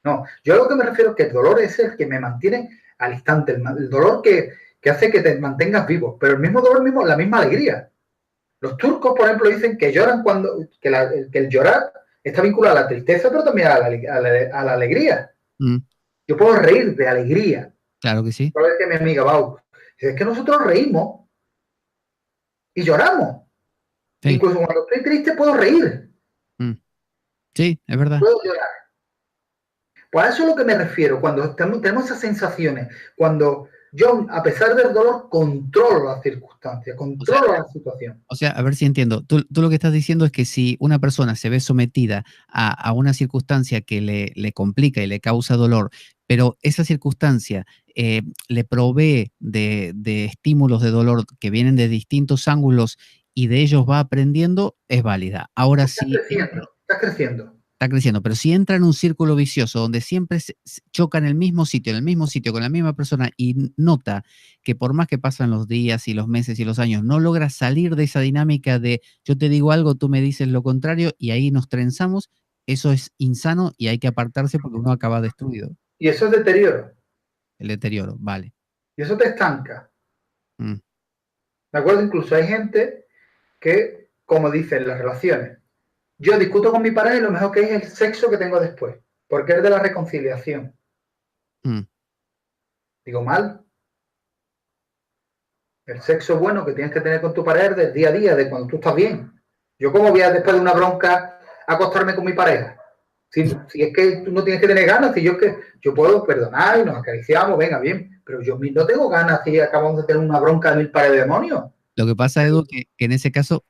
No, yo a lo que me refiero es que el dolor es el que me mantiene al instante, el dolor que hace que te mantengas vivo, pero el mismo dolor, la misma alegría. Los turcos, por ejemplo, dicen que lloran que el llorar está vinculado a la tristeza, pero también a la alegría. Yo puedo reír de alegría. Claro que sí. Por eso que mi amiga Bau, es que nosotros reímos y lloramos. Sí. Incluso cuando estoy triste puedo reír. Sí, es verdad. Puedo llorar. Pues a eso es a lo que me refiero, cuando tenemos esas sensaciones, cuando yo, a pesar del dolor, controlo las circunstancias, controlo la situación. O sea, a ver si entiendo. Tú lo que estás diciendo es que si una persona se ve sometida a una circunstancia que le complica y le causa dolor, pero esa circunstancia le provee de estímulos de dolor que vienen de distintos ángulos y de ellos va aprendiendo, es válida. Ahora sí. Estás creciendo. Está creciendo, pero si entra en un círculo vicioso donde siempre se choca en el mismo sitio, con la misma persona y nota que por más que pasan los días y los meses y los años, no logra salir de esa dinámica de yo te digo algo, tú me dices lo contrario y ahí nos trenzamos, eso es insano y hay que apartarse porque uno acaba destruido. Y eso es deterioro. El deterioro, vale. Y eso te estanca. ¿De acuerdo? Incluso hay gente que, como dicen las relaciones, yo discuto con mi pareja y lo mejor que es el sexo que tengo después, porque es de la reconciliación. Digo, mal. El sexo bueno que tienes que tener con tu pareja es del día a día, de cuando tú estás bien. Yo cómo voy a, después de una bronca, acostarme con mi pareja. Si es que tú no tienes que tener ganas, si yo puedo perdonar y nos acariciamos, venga, bien, pero yo no tengo ganas si acabamos de tener una bronca de 1000 pares de demonios. Lo que pasa, Edu, que en ese caso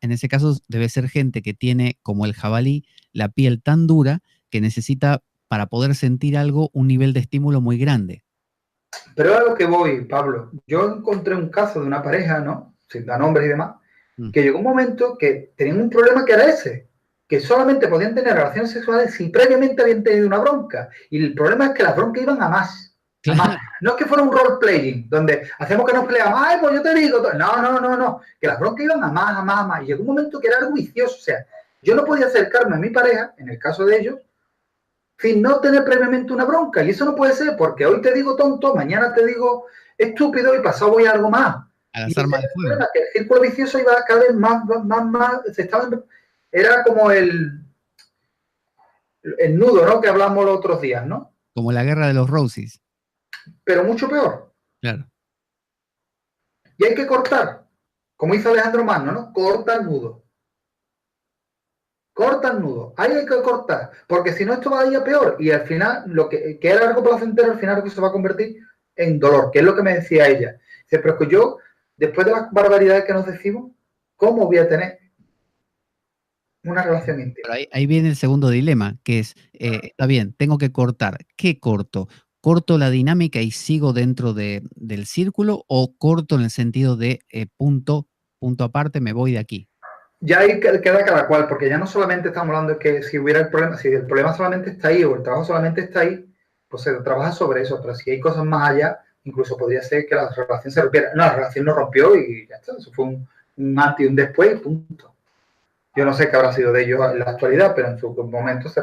debe ser gente que tiene, como el jabalí, la piel tan dura que necesita, para poder sentir algo, un nivel de estímulo muy grande. Pero a lo que voy, Pablo, yo encontré un caso de una pareja, ¿no? Sin dar nombres y demás, que llegó un momento que tenían un problema que era ese, que solamente podían tener relaciones sexuales si previamente habían tenido una bronca. Y el problema es que las broncas iban a más. Claro. No es que fuera un role-playing, donde hacemos que nos peleamos, ay, pues yo te digo, no, que las broncas iban a más. Y llegó un momento que era algo vicioso, o sea, yo no podía acercarme a mi pareja, en el caso de ellos, sin no tener previamente una bronca. Y eso no puede ser, porque hoy te digo tonto, mañana te digo estúpido y pasado voy a algo más. A las armas de fuego. Que el círculo vicioso iba cada vez más, era como el nudo, ¿no? Que hablamos los otros días, ¿no? Como la guerra de los Roses. Pero mucho peor. Claro. Y hay que cortar, como hizo Alejandro Magno, ¿no? Corta el nudo. Corta el nudo. Ahí hay que cortar, porque si no esto va a ir a peor. Y al final, lo que era algo placentero, al final se va a convertir en dolor, que es lo que me decía ella. Dice, pero es que yo, después de las barbaridades que nos decimos, ¿cómo voy a tener una relación íntima? Pero ahí viene el segundo dilema, que es, está bien, tengo que cortar. ¿Qué corto? ¿Corto la dinámica y sigo dentro del círculo o corto en el sentido de punto aparte, me voy de aquí? Ya ahí queda cada cual, porque ya no solamente estamos hablando de que si hubiera el problema, si el problema solamente está ahí o el trabajo solamente está ahí, pues se trabaja sobre eso, pero si hay cosas más allá, incluso podría ser que la relación se rompiera. No, la relación no rompió y ya está, eso fue un antes y un después, punto. Yo no sé qué habrá sido de ellos en la actualidad, pero en su momento se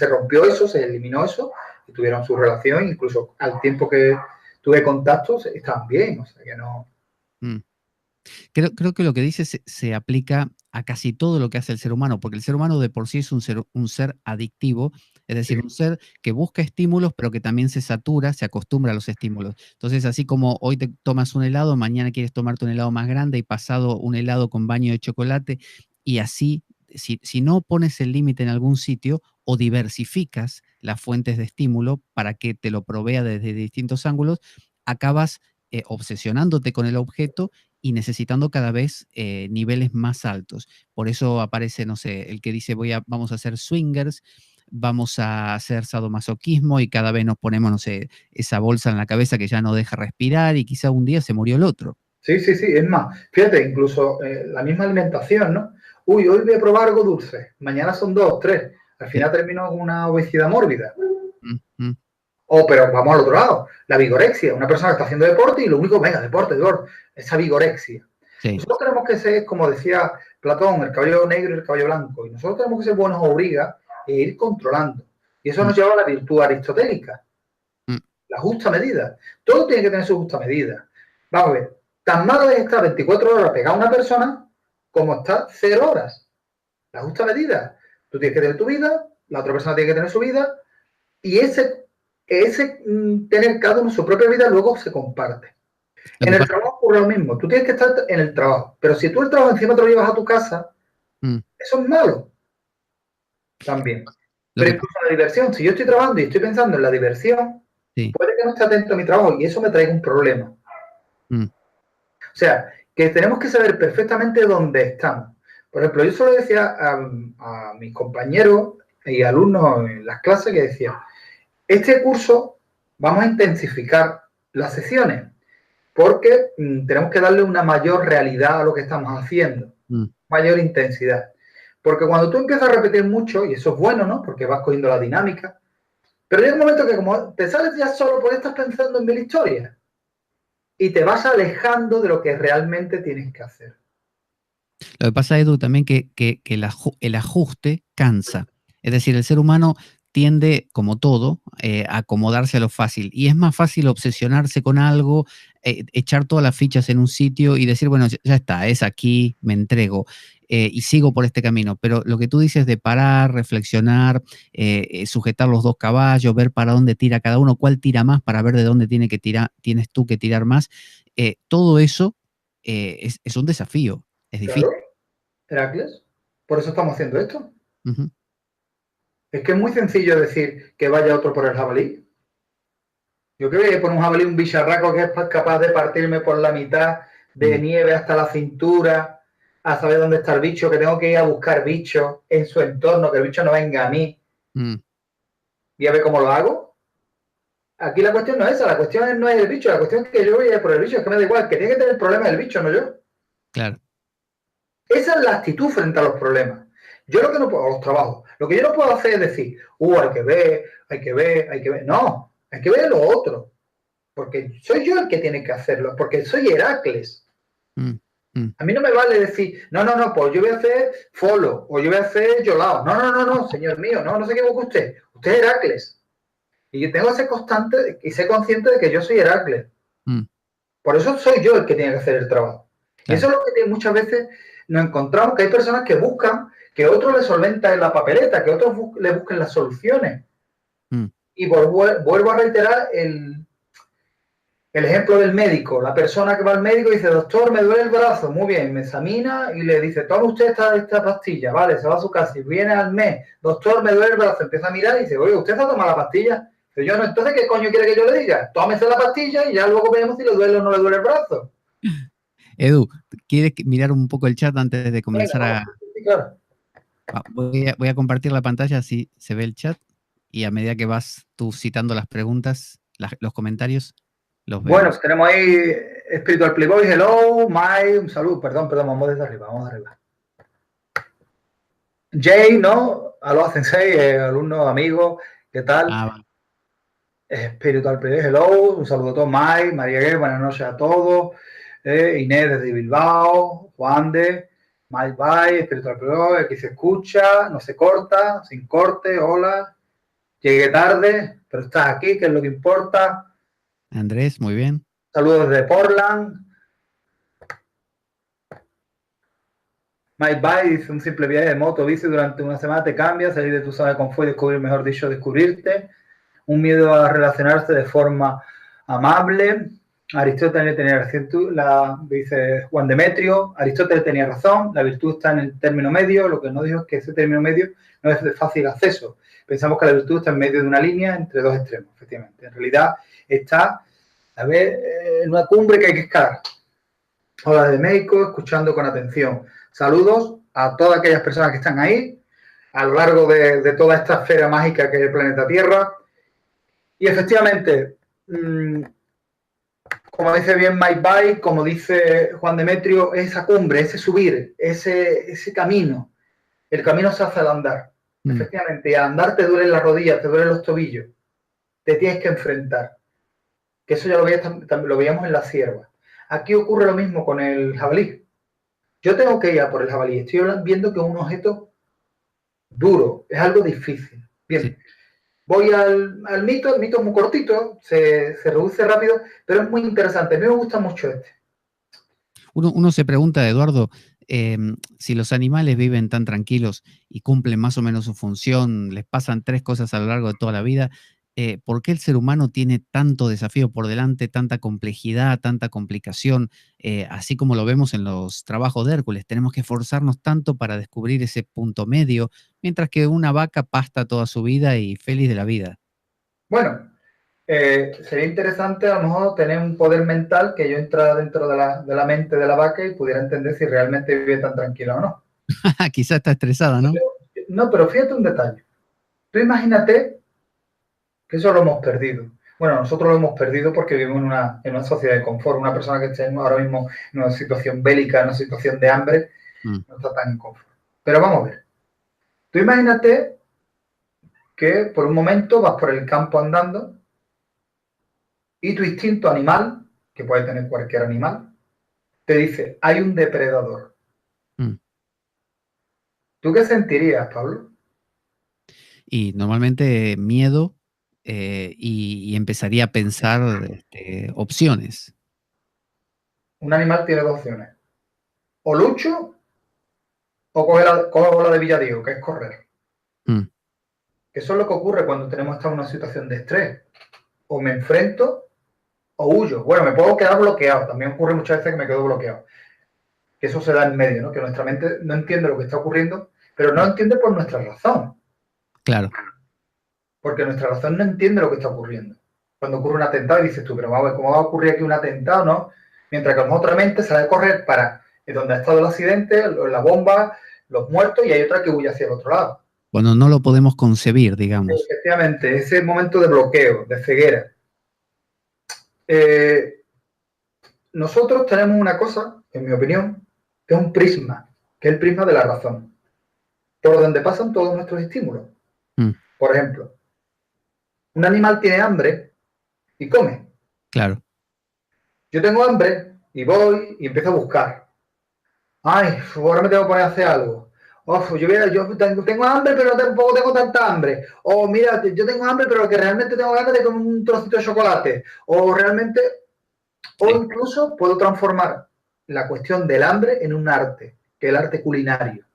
rompió eso, se eliminó eso, y tuvieron su relación, incluso al tiempo que tuve contactos, estaban bien, o sea que no... Creo que lo que dices se aplica a casi todo lo que hace el ser humano, porque el ser humano de por sí es un ser adictivo, es decir, un ser que busca estímulos, pero que también se satura, se acostumbra a los estímulos. Entonces, así como hoy te tomas un helado, mañana quieres tomarte un helado más grande y pasado un helado con baño de chocolate, y así, si no pones el límite en algún sitio o diversificas las fuentes de estímulo para que te lo provea desde distintos ángulos, acabas obsesionándote con el objeto y necesitando cada vez niveles más altos. Por eso aparece, no sé, el que dice vamos a hacer swingers, vamos a hacer sadomasoquismo y cada vez nos ponemos, no sé, esa bolsa en la cabeza que ya no deja respirar y quizá un día se murió el otro. Sí, es más, fíjate, incluso la misma alimentación, ¿no? Hoy voy a probar algo dulce, mañana son 2, 3, al final termino con una obesidad mórbida. Pero vamos al otro lado, la vigorexia, una persona que está haciendo deporte y lo único, venga, deporte, esa vigorexia. Sí. Nosotros tenemos que ser, como decía Platón, el caballo negro y el caballo blanco. Y nosotros tenemos que ser buenos obrigas e ir controlando. Y eso nos lleva a la virtud aristotélica, la justa medida. Todo tiene que tener su justa medida. Vamos a ver, tan malo es estar 24 horas pegado a una persona como estar 0 horas. La justa medida. Tú tienes que tener tu vida, la otra persona tiene que tener su vida, y ese tener cada uno su propia vida luego se comparte. En el trabajo ocurre lo mismo. Tú tienes que estar en el trabajo, pero si tú el trabajo encima te lo llevas a tu casa, eso es malo también. Pero incluso la diversión, si yo estoy trabajando y estoy pensando en la diversión, puede que no esté atento a mi trabajo y eso me traiga un problema. O sea, que tenemos que saber perfectamente dónde estamos. Por ejemplo, yo solo decía a mis compañeros y alumnos en las clases que decía, este curso vamos a intensificar las sesiones porque tenemos que darle una mayor realidad a lo que estamos haciendo, mayor intensidad. Porque cuando tú empiezas a repetir mucho, y eso es bueno, ¿no? Porque vas cogiendo la dinámica, pero llega un momento que como te sales ya solo porque estás pensando en mil historias y te vas alejando de lo que realmente tienes que hacer. Lo que pasa, Edu, también que el ajuste cansa. Es decir, el ser humano tiende, como todo, a acomodarse a lo fácil. Y es más fácil obsesionarse con algo, echar todas las fichas en un sitio y decir, bueno, ya está, es aquí, me entrego. Y sigo por este camino. Pero lo que tú dices de parar, reflexionar, sujetar los dos caballos, ver para dónde tira cada uno, cuál tira más para ver de dónde tienes tú que tirar más, todo eso es un desafío. Es difícil. Claro, Heracles, por eso estamos haciendo esto. Es que es muy sencillo decir que vaya otro por el jabalí. Yo creo que por un jabalí, un bicharraco que es capaz de partirme por la mitad de nieve hasta la cintura, a saber dónde está el bicho, que tengo que ir a buscar bichos en su entorno, que el bicho no venga a mí. Y a ver cómo lo hago. Aquí la cuestión no es esa, la cuestión no es el bicho, la cuestión es que yo voy a ir por el bicho, es que me da igual, que tiene que tener el problema del bicho, no yo. Claro. Esa es la actitud frente a los problemas. Yo lo que no puedo, los trabajos, lo que yo no puedo hacer es decir, hay que ver, hay que ver, hay que ver. No, hay que ver lo otro. Porque soy yo el que tiene que hacerlo, porque soy Heracles. A mí no me vale decir, no, pues yo voy a hacer follow, o yo voy a hacer yolao. No, señor mío, no se equivoque usted. Usted es Heracles. Y yo tengo que ser constante y ser consciente de que yo soy Heracles. Por eso soy yo el que tiene que hacer el trabajo. Claro. Y eso es lo que muchas veces nos encontramos, que hay personas que buscan que otros le solventen la papeleta, que otros le busquen las soluciones. Y vuelvo a reiterar el ejemplo del médico. La persona que va al médico y dice, doctor, me duele el brazo. Muy bien, me examina y le dice, toma usted esta pastilla. Vale, se va a su casa y viene al mes. Doctor, me duele el brazo. Empieza a mirar y dice, oye, ¿usted se ha tomado la pastilla? Dice, yo no, entonces, ¿qué coño quiere que yo le diga? Tómese la pastilla y ya luego vemos si le duele o no le duele el brazo. Edu, ¿quieres mirar un poco el chat antes de comenzar? Venga, sí, claro. Voy a compartir la pantalla, así se ve el chat, y a medida que vas tú citando las preguntas, los comentarios, los vemos. Bueno, tenemos ahí Espiritual Playboy, hello, Mike, un saludo, perdón, vamos desde arriba, vamos arriba. Jay, ¿no? Aloha Sensei, alumno, amigo, ¿qué tal? Vale. Espiritual Playboy, hello, un saludo a todos, Mike, María Guerra, buenas noches a todos, Inés desde Bilbao, Juan de, Mike Bye, Espiritual Playboy, aquí se escucha, no se corta, sin corte, hola, llegué tarde, pero estás aquí, que es lo que importa. Andrés, muy bien. Saludos desde Portland. Mike Bye dice, un simple viaje de moto, bici durante una semana te cambia, salir de tu zona de confort y descubrir, mejor dicho, descubrirte. Un miedo a relacionarse de forma amable. Aristóteles tenía razón, dice Juan Demetrio, Aristóteles tenía razón, la virtud está en el término medio, lo que no dijo es que ese término medio no es de fácil acceso. Pensamos que la virtud está en medio de una línea entre dos extremos, efectivamente. En realidad está, en una cumbre que hay que escalar. Hola de México, escuchando con atención. Saludos a todas aquellas personas que están ahí, a lo largo de toda esta esfera mágica que es el planeta Tierra. Y efectivamente, como dice bien Mike Bye, como dice Juan Demetrio, esa cumbre, ese subir, ese camino, el camino se hace al andar. Efectivamente, y al andar te duelen las rodillas, te duelen los tobillos, te tienes que enfrentar. Que eso ya lo veíamos en la cierva. Aquí ocurre lo mismo con el jabalí. Yo tengo que ir a por el jabalí. Estoy viendo que es un objeto duro, es algo difícil. Bien, Sí. voy al mito. El mito es muy cortito, se reduce rápido, pero es muy interesante. A mí me gusta mucho este. Uno se pregunta, Eduardo, si los animales viven tan tranquilos y cumplen más o menos su función, les pasan 3 cosas a lo largo de toda la vida, ¿por qué el ser humano tiene tanto desafío por delante, tanta complejidad, tanta complicación? Así como lo vemos en los trabajos de Hércules, tenemos que esforzarnos tanto para descubrir ese punto medio, mientras que una vaca pasta toda su vida y feliz de la vida. Bueno, sería interesante a lo mejor tener un poder mental que yo entrara dentro de la mente de la vaca y pudiera entender si realmente vive tan tranquila o no. Quizá está estresada, ¿no? No, pero fíjate un detalle. Tú imagínate que eso lo hemos perdido. Bueno, nosotros lo hemos perdido porque vivimos en una sociedad de confort. Una persona que esté ahora mismo en una situación bélica, en una situación de hambre, no está tan en confort. Pero vamos a ver. Tú imagínate que por un momento vas por el campo andando y tu instinto animal, que puede tener cualquier animal, te dice, hay un depredador. Mm. ¿Tú qué sentirías, Pablo? Y normalmente miedo, y empezaría a pensar opciones. Un animal tiene 2 opciones. O lucho o cojo la de Villadío, que es correr. Mm. Eso es lo que ocurre cuando tenemos esta una situación de estrés. O me enfrento o huyo. Bueno, me puedo quedar bloqueado. También ocurre muchas veces que me quedo bloqueado. Que eso se da en medio, ¿no? Que nuestra mente no entiende lo que está ocurriendo, pero no entiende por nuestra razón. Claro. Porque nuestra razón no entiende lo que está ocurriendo. Cuando ocurre un atentado y dices tú, pero vamos a ver, ¿cómo va a ocurrir aquí un atentado, no? Mientras que a lo mejor otra mente sale a correr para donde ha estado el accidente, la bomba, los muertos, y hay otra que huye hacia el otro lado. Cuando no lo podemos concebir, digamos. Efectivamente, ese momento de bloqueo, de ceguera. Nosotros tenemos una cosa, en mi opinión, que es un prisma, que es el prisma de la razón, por donde pasan todos nuestros estímulos. Por ejemplo, un animal tiene hambre y come. Claro. Yo tengo hambre y voy y empiezo a buscar. Ay, ahora me tengo que poner a hacer algo. Yo tengo hambre, pero tampoco tengo tanta hambre. O mira, yo tengo hambre, pero que realmente tengo ganas de comer un trocito de chocolate. O realmente, o incluso puedo transformar la cuestión del hambre en un arte, que es el arte culinario.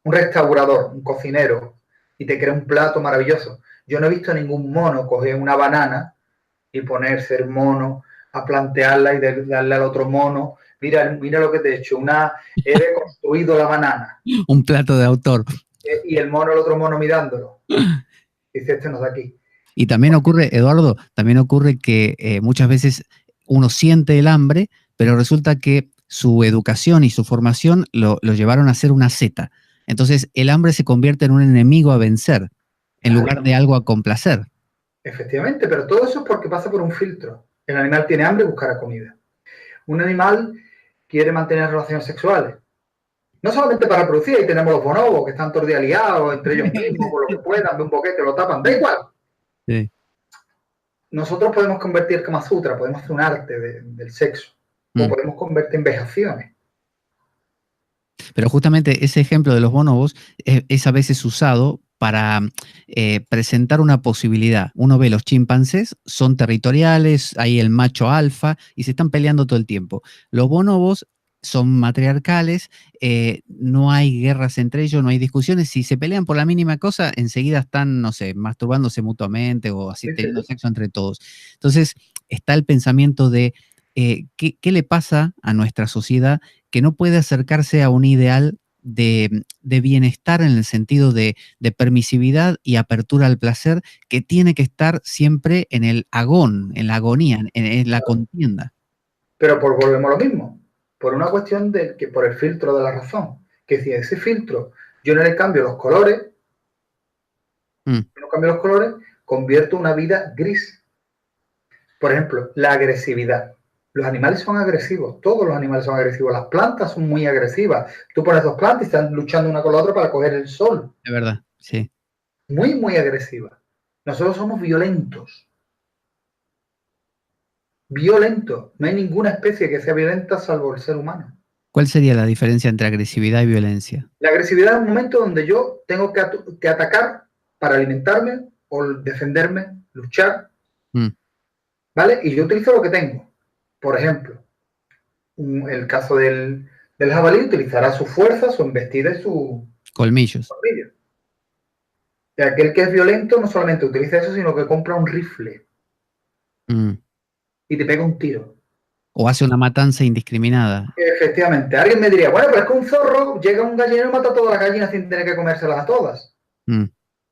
Un restaurador, un cocinero, y te crea un plato maravilloso. Yo no he visto ningún mono coger una banana y ponerse el mono a plantearla y darle al otro mono. Mira lo que te he hecho. He reconstruido la banana. Un plato de autor. Y el otro mono mirándolo. Dice, este no es de aquí. Y también ocurre, Eduardo, también ocurre que muchas veces uno siente el hambre, pero resulta que su educación y su formación lo llevaron a ser una zeta. Entonces el hambre se convierte en un enemigo a vencer, en lugar de algo a complacer. Efectivamente, pero todo eso es porque pasa por un filtro. El animal tiene hambre y buscará comida. Un animal quiere mantener relaciones sexuales. No solamente para producir, ahí tenemos los bonobos que están todos días liados entre ellos mismos, por lo que puedan, de un boquete, lo tapan, da igual. Sí. Nosotros podemos convertir el Kama Sutra, podemos hacer un arte del sexo, o podemos convertir en vejaciones. Pero justamente ese ejemplo de los bonobos es a veces usado para presentar una posibilidad. Uno ve los chimpancés, son territoriales, hay el macho alfa y se están peleando todo el tiempo. Los bonobos son matriarcales, no hay guerras entre ellos, no hay discusiones. Si se pelean por la mínima cosa, enseguida están, no sé, masturbándose mutuamente o así teniendo sexo entre todos. Entonces está el pensamiento de ¿qué le pasa a nuestra sociedad que no puede acercarse a un ideal de bienestar en el sentido de permisividad y apertura al placer, que tiene que estar siempre en el agón, en la agonía, en la contienda? Pero volvemos a lo mismo, por una cuestión de que por el filtro de la razón, que si ese filtro yo no le cambio los colores, convierto una vida gris. Por ejemplo, la agresividad. Los animales son agresivos, todos los animales son agresivos, las plantas son muy agresivas. Tú pones 2 plantas y están luchando una con la otra para coger el sol. De verdad, sí. Muy, muy agresivas. Nosotros somos violentos. Violentos. No hay ninguna especie que sea violenta salvo el ser humano. ¿Cuál sería la diferencia entre agresividad y violencia? La agresividad es un momento donde yo tengo que atacar para alimentarme o defenderme, luchar, Mm, ¿vale? Y yo utilizo lo que tengo. Por ejemplo, el caso del jabalí utilizará su fuerza, su embestida y su colmillos. colmillo. Y aquel que es violento no solamente utiliza eso, sino que compra un rifle Mm. y te pega un tiro. O hace una matanza indiscriminada. Efectivamente. Alguien me diría, bueno, pero es que un zorro llega a un gallinero y mata a todas las gallinas sin tener que comérselas a todas. Mm,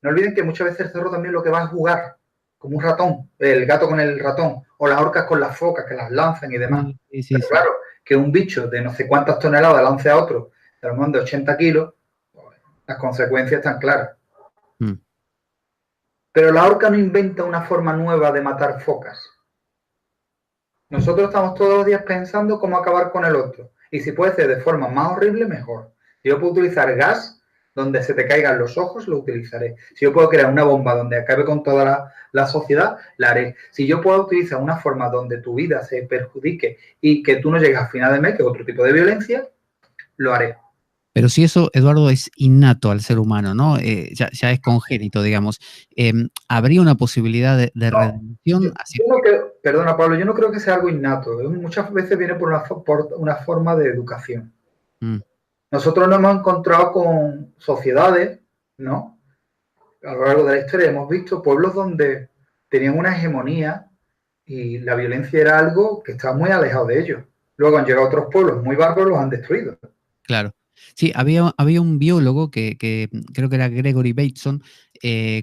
No olviden que muchas veces el zorro también lo que va a jugar, como un ratón, el gato con el ratón, o las orcas con las focas que las lanzan y demás. sí, sí, Pero sí. claro, que un bicho de no sé cuántas toneladas lance a otro, de lo mejor de 80 kilos, pues, las consecuencias están claras. Mm. Pero la orca no inventa una forma nueva de matar focas. Nosotros estamos todos los días pensando cómo acabar con el otro. Y si puede ser de forma más horrible, mejor. Si yo puedo utilizar gas donde se te caigan los ojos, lo utilizaré. Si yo puedo crear una bomba donde acabe con toda la sociedad, la haré. Si yo puedo utilizar una forma donde tu vida se perjudique y que tú no llegues al final de mes, que es otro tipo de violencia, lo haré. Pero si eso, Eduardo, es innato al ser humano, ¿no? Ya es congénito, digamos. ¿Habría una posibilidad de No, redención? yo no creo, perdona Pablo, yo no creo que sea algo innato. Muchas veces viene por una forma de educación. Mm, Nosotros nos hemos encontrado con sociedades, ¿no? A lo largo de la historia hemos visto pueblos donde tenían una hegemonía y la violencia era algo que estaba muy alejado de ellos. Luego han llegado otros pueblos muy bárbaros, los han destruido. claro. Sí, había un biólogo que creo que era Gregory Bateson,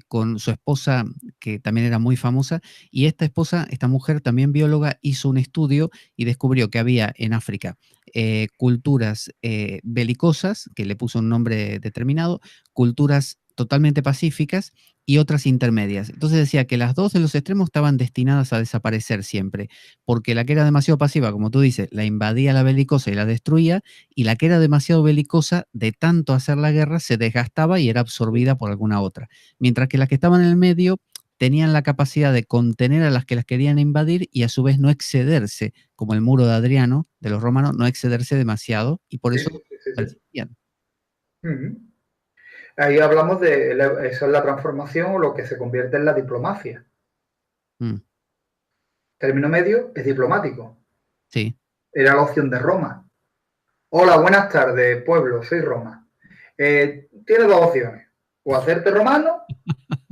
con su esposa, que también era muy famosa, y esta mujer también bióloga, hizo un estudio y descubrió que había en África culturas belicosas, que le puso un nombre determinado, culturas totalmente pacíficas y otras intermedias. Entonces decía que las dos de los extremos estaban destinadas a desaparecer siempre, porque la que era demasiado pasiva, como tú dices, la invadía la belicosa y la destruía, y la que era demasiado belicosa, de tanto hacer la guerra, se desgastaba y era absorbida por alguna otra. Mientras que las que estaban en el medio tenían la capacidad de contener a las que las querían invadir y a su vez no excederse, como el muro de Adriano, de los romanos, no excederse demasiado, y por Sí, eso sí, sí, sí. persistían. Ahí hablamos de eso es la transformación o lo que se convierte en la diplomacia. Mm, Término medio es diplomático. sí. Era la opción de Roma. Hola, buenas tardes, pueblo, soy Roma. Tienes dos opciones. O hacerte romano,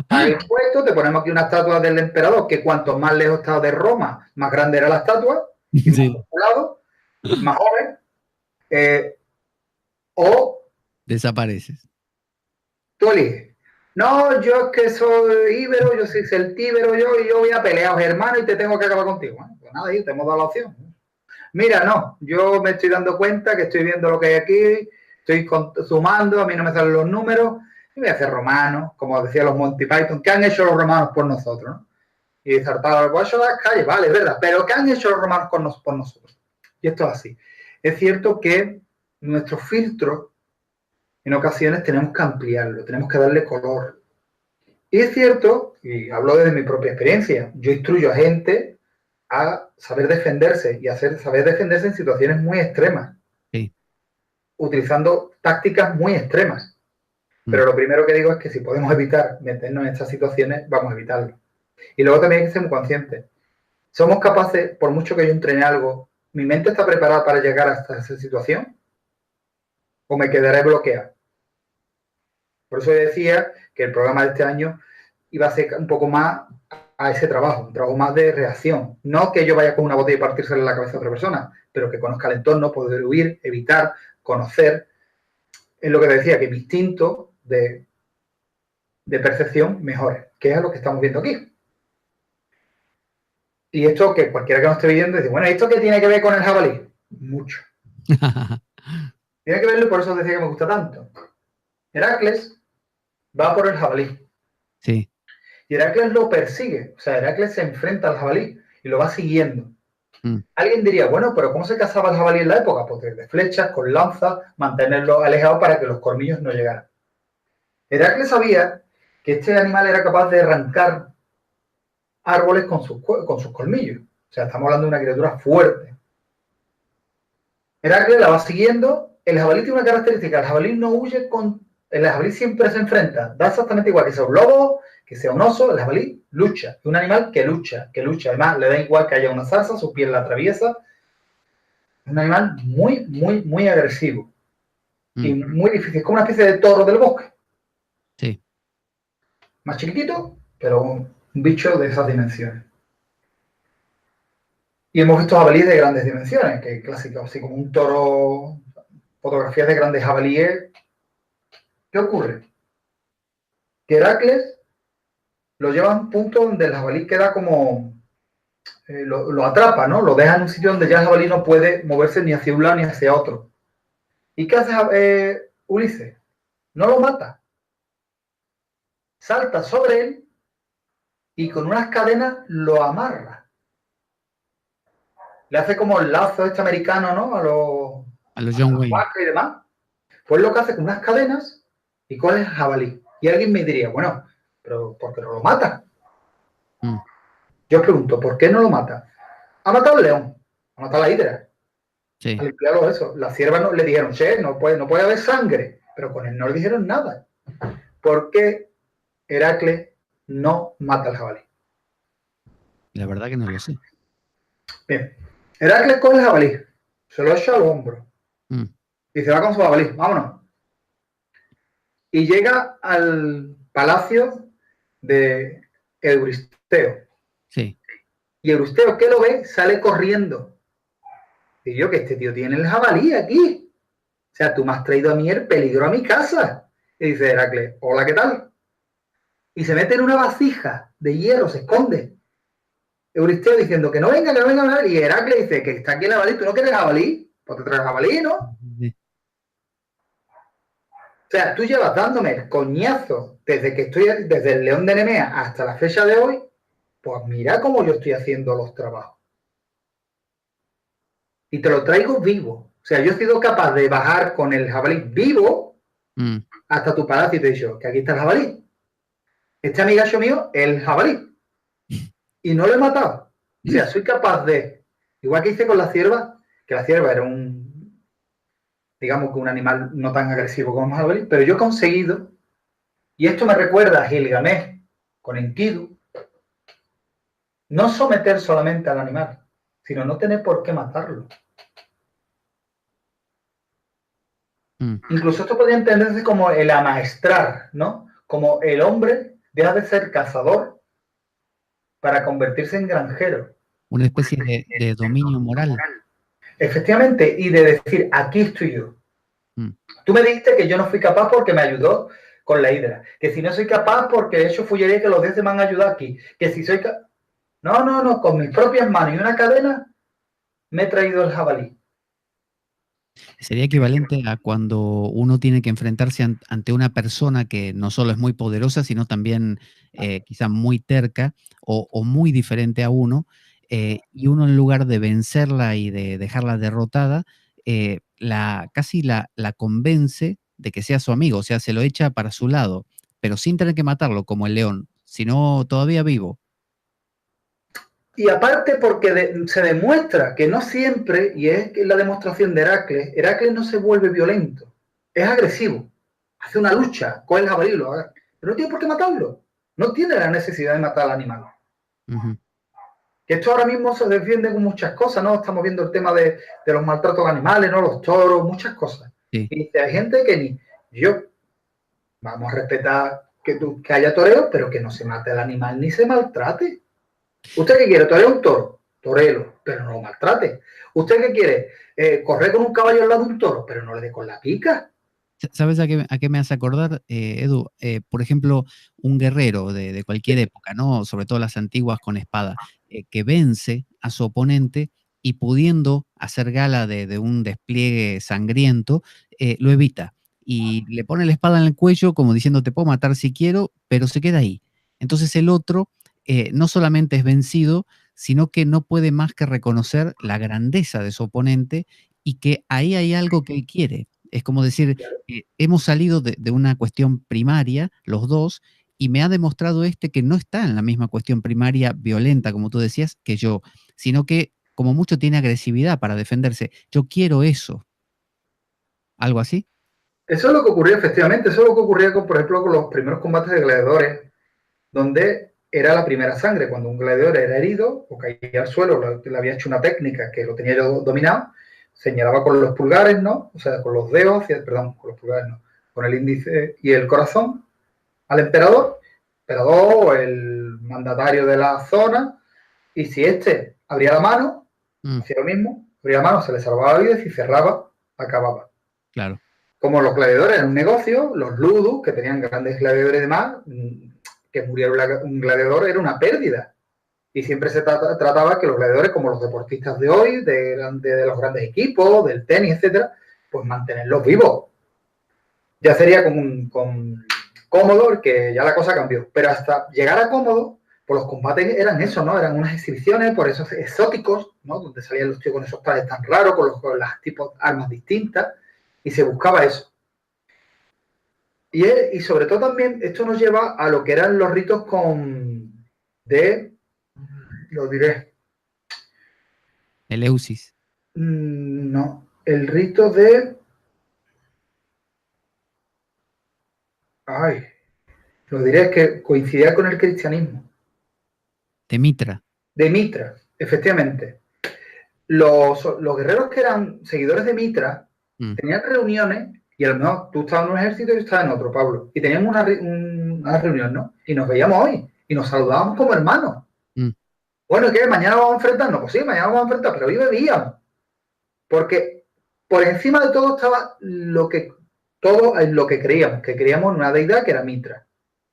paga impuestos, te ponemos aquí una estatua del emperador, que cuanto más lejos estaba de Roma, más grande era la estatua, y más Sí. populado, más joven. O Desapareces. tú eliges. No, yo es que soy íbero, yo soy celtíbero, y yo voy a pelear, hermano, y te tengo que acabar contigo. Bueno, pues nada, te hemos dado la opción. Mira, no, yo me estoy dando cuenta que estoy viendo lo que hay aquí, estoy sumando, a mí no me salen los números, y voy a hacer romanos, como decían los Monty Python. ¿Qué han hecho los romanos por nosotros? ¿No? Y saltaba, pues eso las calles, vale, es verdad, pero ¿qué han hecho los romanos por nosotros? Y esto es así. Es cierto que nuestro filtro, en ocasiones, tenemos que ampliarlo, tenemos que darle color. Y es cierto, y hablo desde mi propia experiencia, yo instruyo a gente a saber defenderse y saber defenderse en situaciones muy extremas, Sí. utilizando tácticas muy extremas. Pero lo primero que digo es que si podemos evitar meternos en estas situaciones, vamos a evitarlo. Y luego también hay que ser muy conscientes. ¿Somos capaces, por mucho que yo entrene algo, mi mente está preparada para llegar hasta esa situación? ¿O me quedaré bloqueado? Por eso decía que el programa de este año iba a ser un poco más a ese trabajo, un trabajo más de reacción. No que yo vaya con una botella y partírsela en la cabeza a otra persona, pero que conozca el entorno, poder huir, evitar, conocer. Es lo que decía, que mi instinto de percepción mejore, que es lo que estamos viendo aquí. Y esto que cualquiera que nos esté viendo dice, bueno, ¿esto qué tiene que ver con el jabalí? Mucho. Tiene que verlo y por eso decía que me gusta tanto. Heracles va por el jabalí. Sí. Y Heracles lo persigue. O sea, Heracles se enfrenta al jabalí y lo va siguiendo. Alguien diría, bueno, pero ¿cómo se cazaba el jabalí en la época? Pues de flechas, con lanzas, mantenerlo alejado para que los colmillos no llegaran. Heracles sabía que este animal era capaz de arrancar árboles con sus colmillos. O sea, estamos hablando de una criatura fuerte. Heracles la va siguiendo. El jabalí tiene una característica, el jabalí no huye el jabalí siempre se enfrenta, da exactamente igual que sea un lobo, que sea un oso, el jabalí lucha, es un animal que lucha, además le da igual que haya una zarza, su piel la atraviesa, es un animal muy, muy, muy agresivo y muy difícil, es como una especie de toro del bosque. Sí. Más chiquitito, pero un bicho de esas dimensiones. Y hemos visto jabalíes de grandes dimensiones, que es clásico, así como un toro, fotografías de grandes jabalíes. ¿Qué ocurre? Que Heracles lo lleva a un punto donde el jabalí queda como... lo atrapa, ¿no? Lo deja en un sitio donde ya el jabalí no puede moverse ni hacia un lado ni hacia otro. ¿Y qué hace Ulises? No lo mata. Salta sobre él y con unas cadenas lo amarra. Le hace como el lazo este americano, ¿no? A los John Wayne. Y demás. Pues lo que hace con unas cadenas y coge el jabalí. Y alguien me diría, bueno, pero ¿por qué no lo mata? Yo os pregunto, ¿por qué no lo mata? Ha matado al león, ha matado a la hidra. Sí. Ha limpiado eso. Las ciervas no, le dijeron, che, no puede haber sangre, pero con él no le dijeron nada. ¿Por qué Heracles no mata al jabalí? La verdad que no lo sé. Bien, Heracles coge el jabalí, se lo echa al hombro y se va con su jabalí, vámonos. Y llega al palacio de Euristeo. Sí. Y Euristeo, que lo ve, sale corriendo. Y yo, que este tío tiene el jabalí aquí. O sea, tú me has traído a mí el peligro a mi casa. Y dice Heracles, hola, ¿qué tal? Y se mete en una vasija de hierro, se esconde. Euristeo diciendo que no venga, que no venga. Y Heracles dice que está aquí el jabalí, ¿tú no quieres jabalí? Pues te traes jabalí, ¿no? Sí. O sea, tú llevas dándome el coñazo desde el León de Nemea hasta la fecha de hoy. Pues mira cómo yo estoy haciendo los trabajos. Y te lo traigo vivo. O sea, yo he sido capaz de bajar con el jabalí vivo hasta tu palacio y te he dicho que aquí está el jabalí. Este amigacho mío es el jabalí. Y no lo he matado. O sea, soy capaz de, igual que hice con la cierva, que la cierva era digamos que un animal no tan agresivo como el jabalí, pero yo he conseguido, y esto me recuerda a Gilgamesh con Enkidu, no someter solamente al animal, sino no tener por qué matarlo. Incluso esto podría entenderse como el amaestrar, ¿no? Como el hombre deja de ser cazador para convertirse en granjero. Una especie de dominio moral. Efectivamente, y de decir, aquí estoy yo. Tú me dijiste que yo no fui capaz porque me ayudó con la hidra, que si no soy capaz porque he hecho fullería que los dioses me han ayudado aquí, que si soy capaz... No, con mis propias manos y una cadena me he traído el jabalí. Sería equivalente a cuando uno tiene que enfrentarse ante una persona que no solo es muy poderosa, sino también quizá muy terca o muy diferente a uno, y uno en lugar de vencerla y de dejarla derrotada, casi la convence de que sea su amigo, o sea, se lo echa para su lado, pero sin tener que matarlo como el león, sino todavía vivo. Y aparte porque se demuestra que no siempre, y es la demostración de Heracles no se vuelve violento, es agresivo, hace una lucha, coge el jabalí, lo haga, pero no tiene por qué matarlo, no tiene la necesidad de matar al animal. Que esto ahora mismo se defiende con muchas cosas, ¿no? Estamos viendo el tema de los maltratos animales, ¿no? Los toros, muchas cosas. Sí. Y hay gente que vamos a respetar que haya toreo, pero que no se mate al animal ni se maltrate. ¿Usted qué quiere? ¿Torear un toro? Torelo, pero no lo maltrate. ¿Usted qué quiere? Correr con un caballo al lado de un toro, pero no le dé con la pica. ¿Sabes a qué me hace acordar, Edu? Por ejemplo, un guerrero de cualquier época, ¿no? Sobre todo las antiguas con espada, que vence a su oponente y pudiendo hacer gala de un despliegue sangriento, lo evita y le pone la espada en el cuello como diciendo te puedo matar si quiero, pero se queda ahí. Entonces el otro no solamente es vencido, sino que no puede más que reconocer la grandeza de su oponente y que ahí hay algo que él quiere. Es como decir, hemos salido de una cuestión primaria, los dos, y me ha demostrado que no está en la misma cuestión primaria violenta, como tú decías, que yo, sino que como mucho tiene agresividad para defenderse. Yo quiero eso. ¿Algo así? Eso es lo que ocurría, efectivamente. Eso es lo que ocurría, por ejemplo, con los primeros combates de gladiadores, donde era la primera sangre. Cuando un gladiador era herido o caía al suelo, le había hecho una técnica que lo tenía yo dominado, señalaba con los pulgares, ¿no? O sea, con los dedos, perdón, con los pulgares no, con el índice y el corazón al emperador o el mandatario de la zona, y si éste abría la mano, hacía lo mismo, abría la mano, se le salvaba la vida, y si cerraba, acababa. Claro. Como los gladiadores eran un negocio, los ludus, que tenían grandes gladiadores y demás, que muriera un gladiador era una pérdida. Y siempre se trataba que los gladiadores, como los deportistas de hoy, de los grandes equipos, del tenis, etcétera, pues mantenerlos vivos. Ya sería con Commodore, que ya la cosa cambió. Pero hasta llegar a Commodore, pues los combates eran eso, ¿no? Eran unas exhibiciones, por esos exóticos, ¿no? Donde salían los tíos con esos trajes tan raros, con las tipos armas distintas, y se buscaba eso. Y sobre todo también esto nos lleva a lo que eran los ritos lo diré. Eleusis. No, el rito de... Ay, lo diré, es que coincidía con el cristianismo. De Mitra. De Mitra, efectivamente. Los guerreros que eran seguidores de Mitra tenían reuniones, y a lo mejor tú estabas en un ejército y yo estaba en otro, Pablo, y teníamos una reunión, ¿no? Y nos veíamos hoy, y nos saludábamos como hermanos. Bueno, ¿qué? ¿Mañana vamos a enfrentarnos? Pues sí, mañana vamos a enfrentar, pero hoy bebíamos. Porque por encima de todo estaba todo en lo que creíamos en una deidad que era Mitra.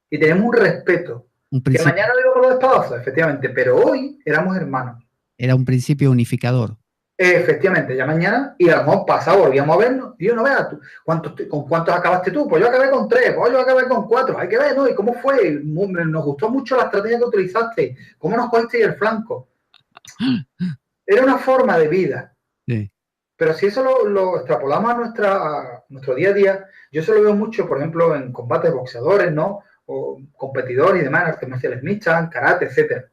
Y teníamos un respeto. Que mañana le íbamos a los espadazos, efectivamente, pero hoy éramos hermanos. Era un principio unificador. Efectivamente, ya mañana, y a lo mejor pasado volvíamos a vernos, y yo no veas, ¿con cuántos acabaste tú? Pues yo acabé con 3, pues yo acabé con 4, hay que ver, ¿no? ¿Y cómo fue? Nos gustó mucho la estrategia que utilizaste, ¿cómo nos cogiste el flanco? Era una forma de vida. Sí. Pero si eso lo extrapolamos a nuestro día a día, yo eso lo veo mucho, por ejemplo, en combates de boxeadores, ¿no? O competidores y demás, artes marciales mixtas, karate, etcétera,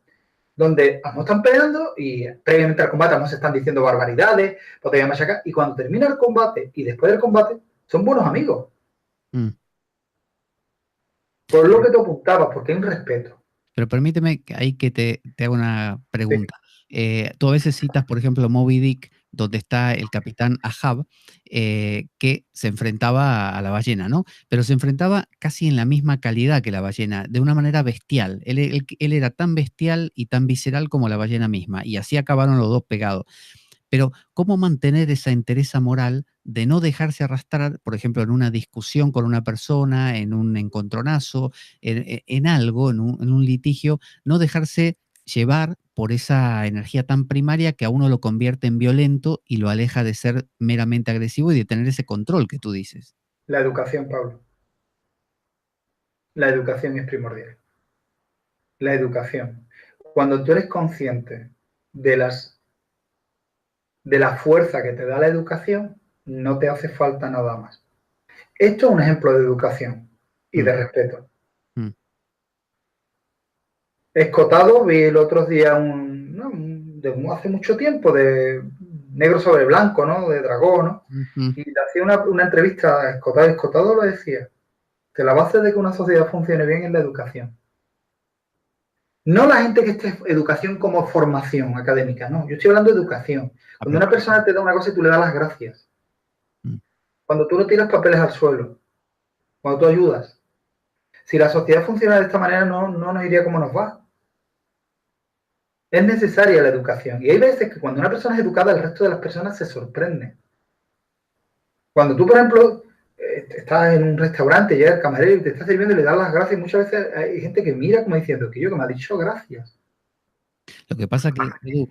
donde no están peleando y previamente al combate no se están diciendo barbaridades, botella machaca, y cuando termina el combate y después del combate son buenos amigos. Por lo que te apuntabas, porque hay un respeto. Pero permíteme ahí que te haga una pregunta. Sí. Tú a veces citas, por ejemplo, Moby Dick, donde está el capitán Ahab, que se enfrentaba a la ballena, ¿no? Pero se enfrentaba casi en la misma calidad que la ballena, de una manera bestial. Él era tan bestial y tan visceral como la ballena misma, y así acabaron los dos pegados. Pero ¿cómo mantener esa entereza moral de no dejarse arrastrar, por ejemplo, en una discusión con una persona, en un encontronazo, en algo, en un litigio, no dejarse llevar por esa energía tan primaria que a uno lo convierte en violento y lo aleja de ser meramente agresivo y de tener ese control que tú dices? La educación, Pablo. La educación es primordial. La educación. Cuando tú eres consciente de la fuerza que te da la educación, no te hace falta nada más. Esto es un ejemplo de educación y de respeto. Escotado, vi el otro día hace mucho tiempo, de negro sobre blanco, ¿no? De dragón, ¿no? Y le hacía una entrevista a Escotado, y Escotado lo decía, que la base de que una sociedad funcione bien es la educación. No la gente que esté educación como formación académica, no. Yo estoy hablando de educación. Cuando una persona te da una cosa y tú le das las gracias. Cuando tú no tiras papeles al suelo. Cuando tú ayudas. Si la sociedad funciona de esta manera, no nos iría como nos va. Es necesaria la educación. Y hay veces que cuando una persona es educada, el resto de las personas se sorprende. Cuando tú, por ejemplo, estás en un restaurante, llega el camarero y te está sirviendo y le das las gracias, y muchas veces hay gente que mira como diciendo que me ha dicho gracias. Lo que pasa que,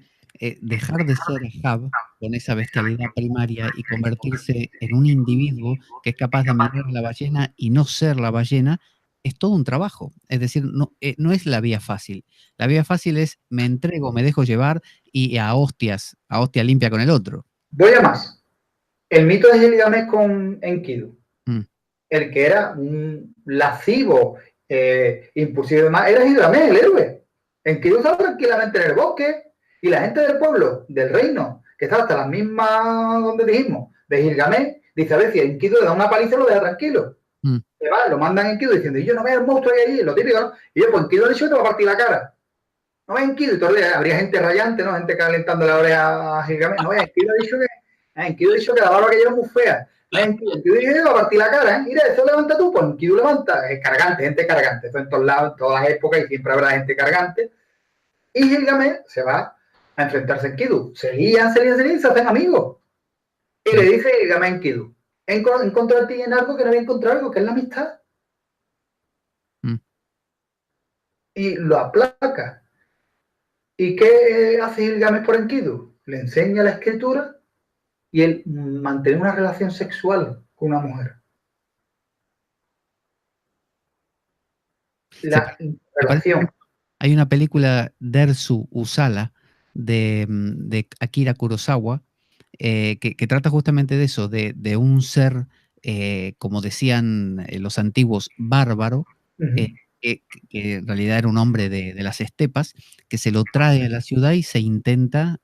dejar de ser Ahab con esa bestialidad primaria y convertirse en un individuo que es capaz de mirar a la ballena y no ser la ballena, es todo un trabajo. Es decir, no es la vía fácil. La vía fácil es me entrego, me dejo llevar y a hostia limpia con el otro. Voy a más. El mito de Gilgamesh con Enkidu. El que era un lascivo, impulsivo y demás, era Gilgamesh, el héroe. Enkidu estaba tranquilamente en el bosque Y la gente del pueblo, del reino, que está hasta las mismas donde dijimos, de Gilgamesh, dice, a ver, si a Enkidu le da una paliza lo deja tranquilo. Se va, lo mandan a Enkidu diciendo, y yo no veo el monstruo ahí allí, lo típico, ¿no? Y yo, pues Enkidu le dicho que te va a partir la cara. No ves Enkidu, y todo el día habría gente rayante, ¿no? Gente calentando la oreja a Gilgamesh. No ves, Enkidu ha dicho que la barba que lleva es muy fea. No ves, Enkidu dice que va a partir la cara, ¿eh? Mira, eso levanta tú, pues Enkidu levanta. Es cargante, gente cargante. Esto en todos lados, en todas las épocas, y siempre habrá gente cargante. Y Gilgamesh se va a enfrentarse a Enkidu. Se lían, se hacen amigos. Y le dice Gilgamesh a Enkidu, encontrar a ti en algo que no había encontrado algo, que es la amistad. Y lo aplaca. ¿Y qué hace Gilgamesh por Enkidu? Le enseña la escritura y él mantiene una relación sexual con una mujer. La relación. Hay una película, Dersu Usala, de Akira Kurosawa, que trata justamente de eso, de un ser, como decían los antiguos, bárbaro, que en realidad era un hombre de las estepas, que se lo trae a la ciudad y se intenta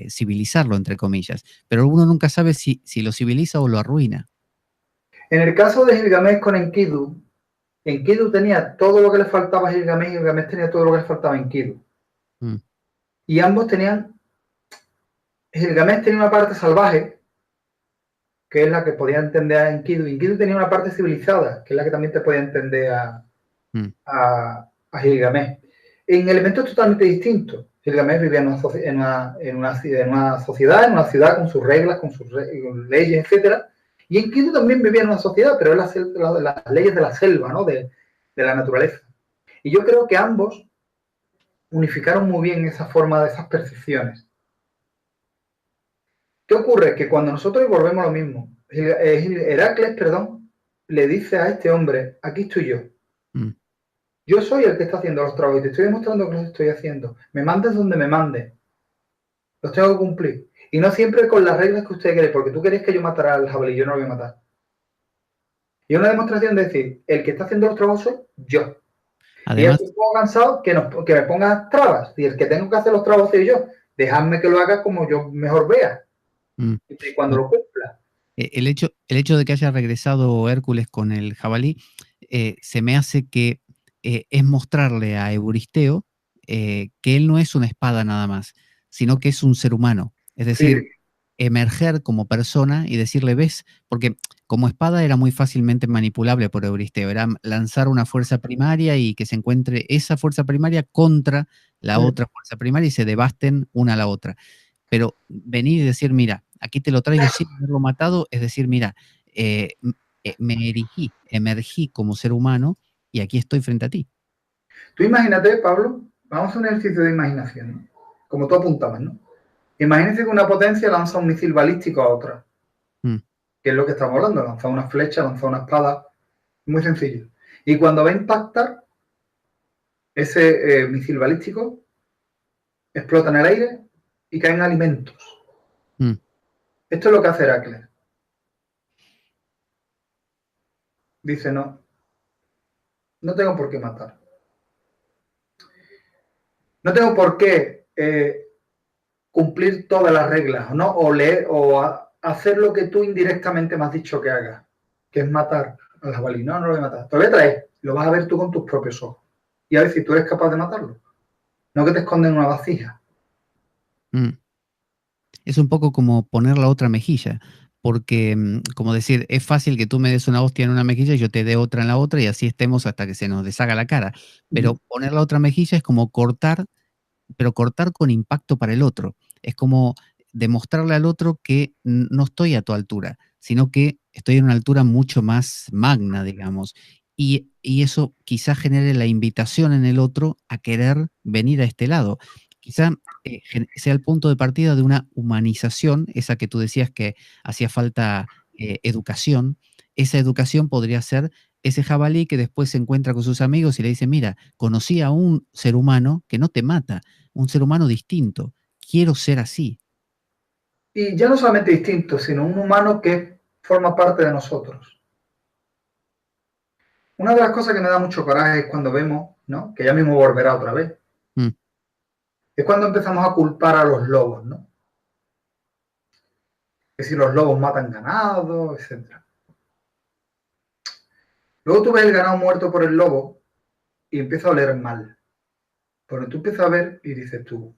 civilizarlo, entre comillas. Pero uno nunca sabe si lo civiliza o lo arruina. En el caso de Gilgamesh con Enkidu, Enkidu tenía todo lo que le faltaba a Gilgamesh, Gilgamesh tenía todo lo que le faltaba a Enkidu. Y ambos tenían... Gilgamesh tenía una parte salvaje, que es la que podía entender a Enkidu. Enkidu tenía una parte civilizada, que es la que también te podía entender a Gilgamesh. En elementos totalmente distintos. Gilgamesh vivía en una sociedad, en una ciudad con sus reglas, con sus leyes, etc. Y Enkidu también vivía en una sociedad, pero es las leyes de la selva, ¿no? de la naturaleza. Y yo creo que ambos unificaron muy bien esa forma de esas percepciones. ¿Qué ocurre? Que cuando nosotros volvemos a lo mismo, Heracles, le dice a este hombre, aquí estoy yo. Yo soy el que está haciendo los trabajos y te estoy demostrando que los estoy haciendo. Me mandes donde me mandes. Los tengo que cumplir. Y no siempre con las reglas que usted quiere, porque tú querés que yo matara al jabalí, yo no lo voy a matar. Y una demostración de decir, el que está haciendo los trabajos soy yo. Además, y estoy un poco cansado que me pongas trabas. Y el que tengo que hacer los trabajos soy yo. Dejadme que lo haga como yo mejor vea. Y cuando lo cumpla. El hecho de que haya regresado Hércules con el jabalí se me hace que es mostrarle a Euristeo que él no es una espada nada más, sino que es un ser humano. Es decir, emerger como persona y decirle, ves, porque como espada era muy fácilmente manipulable por Euristeo, era lanzar una fuerza primaria y que se encuentre esa fuerza primaria contra la otra fuerza primaria y se devasten una a la otra. Pero venir y decir, mira, aquí te lo traigo sin haberlo matado, es decir, mira, me emergí como ser humano y aquí estoy frente a ti. Tú imagínate, Pablo, vamos a hacer un ejercicio de imaginación, ¿no? Como tú apuntabas, ¿no? Imagínense que una potencia lanza un misil balístico a otra. Que es lo que estamos hablando, lanzar una flecha, lanzar una espada. Muy sencillo. Y cuando va a impactar, ese misil balístico explota en el aire y caen alimentos. Esto es lo que hace Heracles. Dice, no tengo por qué matar. No tengo por qué cumplir todas las reglas, ¿no? O leer o hacer lo que tú indirectamente me has dicho que haga, que es matar al jabalí. No lo voy a matar. Te lo voy a traer, lo vas a ver tú con tus propios ojos. Y a ver si tú eres capaz de matarlo. No que te escondan en una vasija. Es un poco como poner la otra mejilla, porque, como decir, es fácil que tú me des una hostia en una mejilla y yo te dé otra en la otra y así estemos hasta que se nos deshaga la cara. Pero poner la otra mejilla es como cortar, pero cortar con impacto para el otro. Es como demostrarle al otro que no estoy a tu altura, sino que estoy en una altura mucho más magna, digamos. Y eso quizás genere la invitación en el otro a querer venir a este lado. Quizá sea el punto de partida de una humanización, esa que tú decías que hacía falta educación. Esa educación podría ser ese jabalí que después se encuentra con sus amigos y le dice, mira, conocí a un ser humano que no te mata, un ser humano distinto, quiero ser así. Y ya no solamente distinto, sino un humano que forma parte de nosotros. Una de las cosas que me da mucho coraje es cuando vemos, ¿no? Que ya mismo volverá otra vez. es cuando empezamos a culpar a los lobos, ¿no? Que si los lobos matan ganado, etc. Luego tú ves el ganado muerto por el lobo y empieza a oler mal. Pero tú empiezas a ver y dices tú,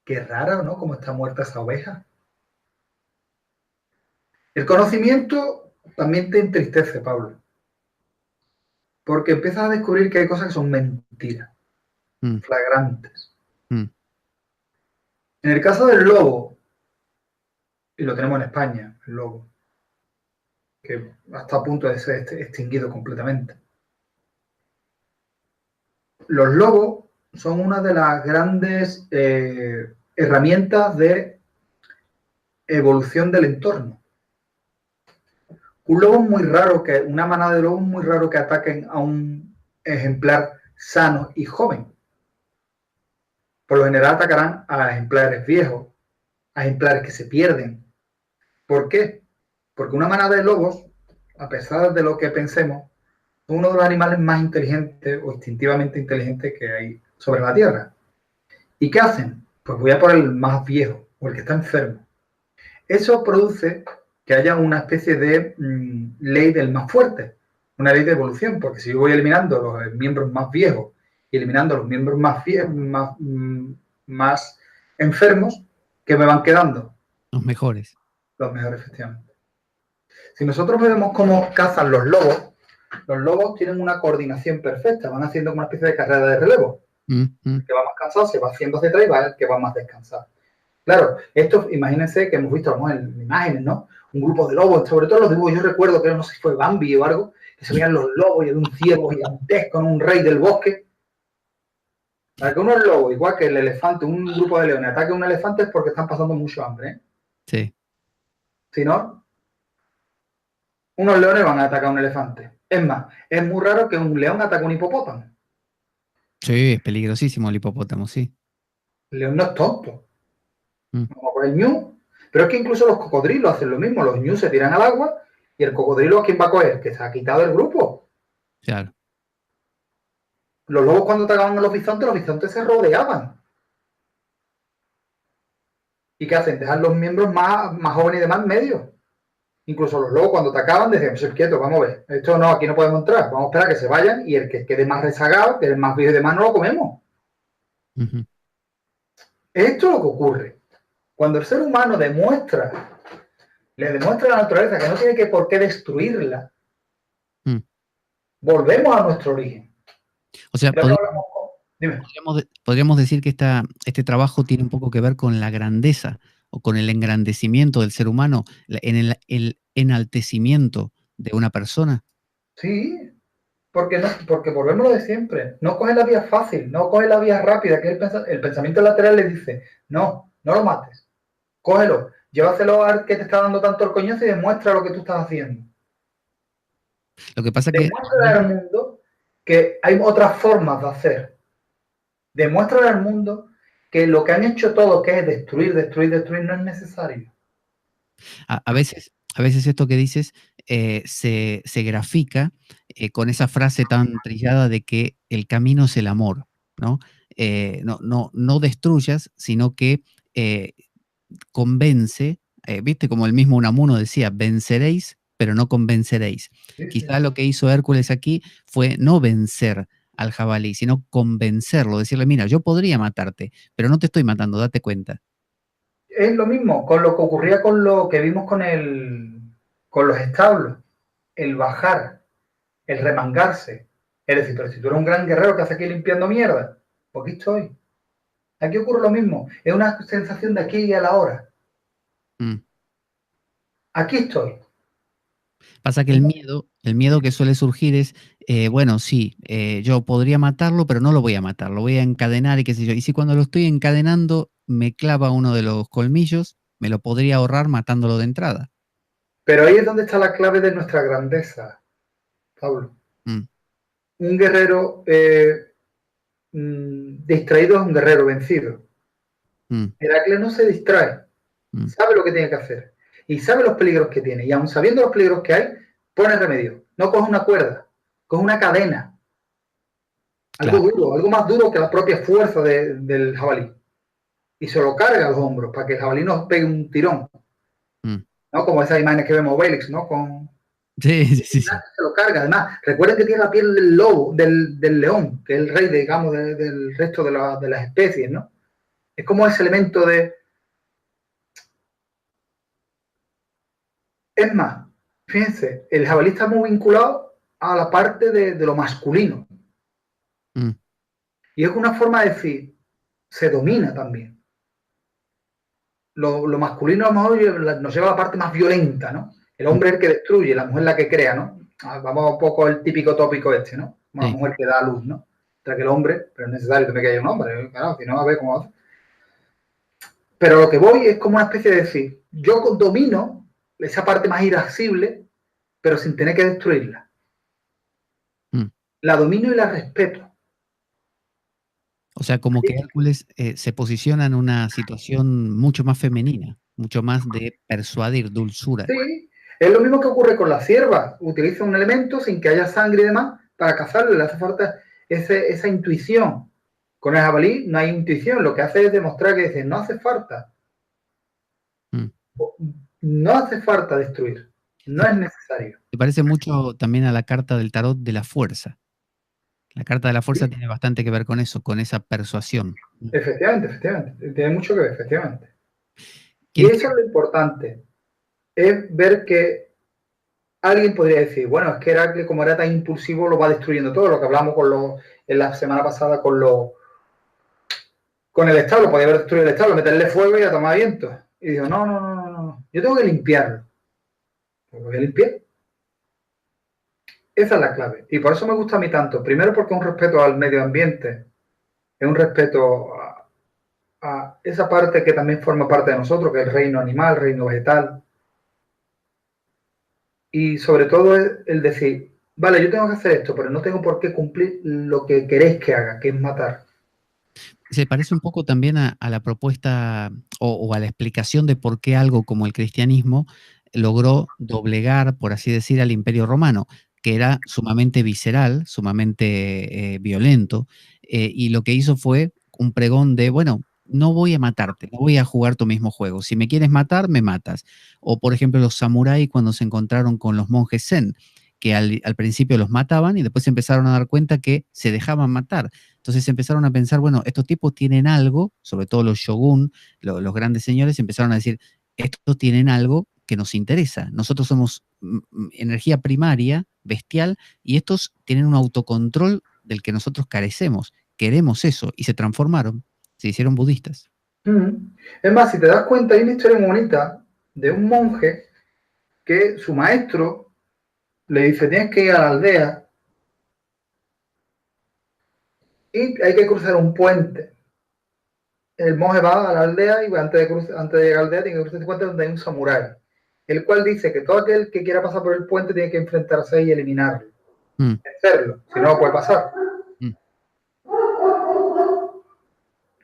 qué raro, ¿no? Cómo está muerta esa oveja. El conocimiento también te entristece, Pablo. Porque empiezas a descubrir que hay cosas que son mentiras, flagrantes. En el caso del lobo, y lo tenemos en España, el lobo, que está a punto de ser extinguido completamente. Los lobos son una de las grandes herramientas de evolución del entorno. Un lobo es muy raro una manada de lobos es muy raro que ataquen a un ejemplar sano y joven. Por lo general atacarán a ejemplares viejos, a ejemplares que se pierden. ¿Por qué? Porque una manada de lobos, a pesar de lo que pensemos, es uno de los animales más inteligentes o instintivamente inteligentes que hay sobre la Tierra. ¿Y qué hacen? Pues voy a por el más viejo o el que está enfermo. Eso produce que haya una especie de ley del más fuerte, una ley de evolución, porque si yo voy eliminando los miembros más viejos y eliminando los miembros más enfermos, ¿qué me van quedando? Los mejores. Los mejores, efectivamente. Si nosotros vemos cómo cazan los lobos tienen una coordinación perfecta, van haciendo una especie de carrera de relevo. El que va más cansado se va haciendo hacia atrás y va el que va más descansado. Claro, esto, imagínense que hemos visto en imágenes, ¿no? Un grupo de lobos, sobre todo los dibujos, yo recuerdo que no sé si fue Bambi o algo, que se veían los lobos y de un ciervo gigantesco, un rey del bosque. Para que unos lobos, igual que el elefante, un grupo de leones, ataque a un elefante es porque están pasando mucho hambre, ¿eh? Sí. Si no, unos leones van a atacar a un elefante. Es más, es muy raro que un león ataque a un hipopótamo. Sí, es peligrosísimo el hipopótamo, sí. El león no es tonto. Vamos por el ñu. Pero es que incluso los cocodrilos hacen lo mismo. Los ñu se tiran al agua y el cocodrilo, ¿a quién va a coger? Que se ha quitado el grupo. Claro. Los lobos cuando atacaban a los bisontes se rodeaban. ¿Y qué hacen? Dejan los miembros más jóvenes y demás en medio. Incluso los lobos cuando atacaban decían, pues quieto, vamos a ver. Esto no, aquí no podemos entrar. Vamos a esperar a que se vayan y el que quede más rezagado, que es el más viejo y demás, no lo comemos. Esto es lo que ocurre. Cuando el ser humano le demuestra a la naturaleza que no tiene por qué destruirla, volvemos a nuestro origen. O sea, podríamos decir que este trabajo tiene un poco que ver con la grandeza o con el engrandecimiento del ser humano, en el enaltecimiento de una persona. Sí, porque volvemos a lo de siempre. No coge la vía fácil, no coge la vía rápida, que el pensamiento lateral le dice, no lo mates. Cógelo, llévaselo al que te está dando tanto el coñazo y demuestra lo que tú estás haciendo. Lo que pasa es que demuéstrale al mundo que hay otras formas de hacer. Demuéstrale al mundo que lo que han hecho todos, que es destruir, no es necesario. A veces esto que dices se grafica con esa frase tan trillada de que el camino es el amor, ¿no? No destruyas, sino que convence, viste, como el mismo Unamuno decía, venceréis, pero no convenceréis. Sí. Quizá lo que hizo Hércules aquí fue no vencer al jabalí, sino convencerlo, decirle, mira, yo podría matarte, pero no te estoy matando, date cuenta. Es lo mismo con lo que ocurría con lo que vimos con los establos, el bajar, el remangarse. Es decir, pero si tú eres un gran guerrero que hace aquí limpiando mierda, pues aquí estoy. Aquí ocurre lo mismo, es una sensación de aquí y a la hora. Aquí estoy. Pasa que el miedo que suele surgir es, bueno, sí, yo podría matarlo, pero no lo voy a matar, lo voy a encadenar y qué sé yo. Y si cuando lo estoy encadenando me clava uno de los colmillos, me lo podría ahorrar matándolo de entrada. Pero ahí es donde está la clave de nuestra grandeza, Pablo. Un guerrero distraído es un guerrero vencido. Heracles no se distrae, sabe lo que tiene que hacer y sabe los peligros que tiene, y aun sabiendo los peligros que hay, pone remedio. No coge una cuerda, coge una cadena. Algo duro, algo más duro que la propia fuerza del jabalí. y se lo carga a los hombros para que el jabalí no pegue un tirón. ¿No? Como esas imágenes que vemos Obelix, ¿no? Sí. Se lo carga. Además, recuerden que tiene la piel del lobo, del león, que es el rey, digamos, del resto de las especies, ¿no? Es como ese elemento de... Es más, fíjense, el jabalí está muy vinculado a la parte de lo masculino. Y es una forma de decir, se domina también. Lo masculino a lo mejor nos lleva a la parte más violenta, ¿no? El hombre es el que destruye, la mujer es la que crea, ¿no? Vamos un poco al típico tópico este, ¿no? Como la mujer que da luz, ¿no? Mientras que el hombre, pero es necesario también que haya un hombre, claro, si no, a ver cómo hace. Pero lo que voy es como una especie de decir, yo domino esa parte más irascible, pero sin tener que destruirla. La domino y la respeto. O sea, como que Hércules se posiciona en una situación mucho más femenina, mucho más de persuadir, dulzura. Sí, es lo mismo que ocurre con la cierva. Utiliza un elemento sin que haya sangre y demás para cazarlo. Le hace falta esa intuición. Con el jabalí no hay intuición. Lo que hace es demostrar que dice, no hace falta. No hace falta destruir. No es necesario. Me parece mucho también a la carta del tarot de la fuerza. La carta de la fuerza tiene bastante que ver con eso, con esa persuasión. Efectivamente. Tiene mucho que ver, efectivamente. Y eso es lo importante. Es ver que alguien podría decir, bueno, es que Heracles, como era tan impulsivo, lo va destruyendo todo. Lo que hablamos en la semana pasada con el establo. Podía haber destruido el establo, meterle fuego y a tomar viento. Y dijo, no. Yo tengo que limpiarlo. Lo voy a limpiar. Esa es la clave. Y por eso me gusta a mí tanto. Primero porque es un respeto al medio ambiente. Es un respeto a esa parte que también forma parte de nosotros, que es el reino animal, el reino vegetal. Y sobre todo es el decir, vale, yo tengo que hacer esto, pero no tengo por qué cumplir lo que queréis que haga, que es matar. Se parece un poco también a la propuesta o a la explicación de por qué algo como el cristianismo logró doblegar, por así decir, al Imperio Romano, que era sumamente visceral, sumamente violento, y lo que hizo fue un pregón de, bueno, no voy a matarte, no voy a jugar tu mismo juego. Si me quieres matar, me matas. O, por ejemplo, los samuráis cuando se encontraron con los monjes zen, que al principio los mataban y después se empezaron a dar cuenta que se dejaban matar. Entonces empezaron a pensar, bueno, estos tipos tienen algo, sobre todo los shogun, los grandes señores, empezaron a decir, estos tienen algo que nos interesa. Nosotros somos energía primaria, bestial, y estos tienen un autocontrol del que nosotros carecemos. Queremos eso, y se transformaron, se hicieron budistas. Es más, si te das cuenta, hay una historia muy bonita de un monje que su maestro le dice, tienes que ir a la aldea y hay que cruzar un puente. El monje va a la aldea y antes de llegar a la aldea tiene que cruzar ese puente donde hay un samurái, el cual dice que todo aquel que quiera pasar por el puente tiene que enfrentarse y eliminarlo. Hacerlo, si no puede pasar.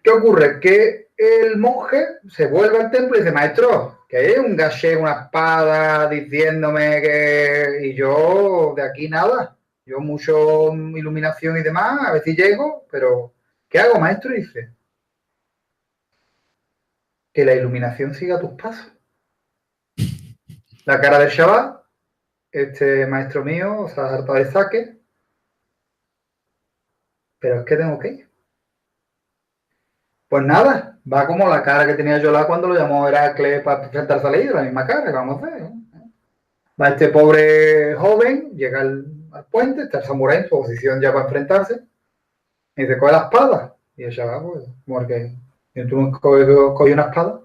¿Qué ocurre? Que el monje se vuelve al templo y dice, maestro, que hay un gallego, una espada, diciéndome que... Y yo de aquí nada. Yo mucho iluminación y demás, a ver si llego, pero ¿qué hago, maestro? Y dice, que la iluminación siga tus pasos. La cara del Shabbat, este maestro mío, se ha hartado de saque, pero es que tengo que ir. Pues nada, va como la cara que tenía Yola cuando lo llamó Heracles para enfrentarse a la Hidra, la misma cara que vamos a hacer, ¿no? Va este pobre joven, llega al puente, está el samurái en su posición ya para enfrentarse, y dice, coge la espada. Y el Shabbat, pues, como que tú coge una espada.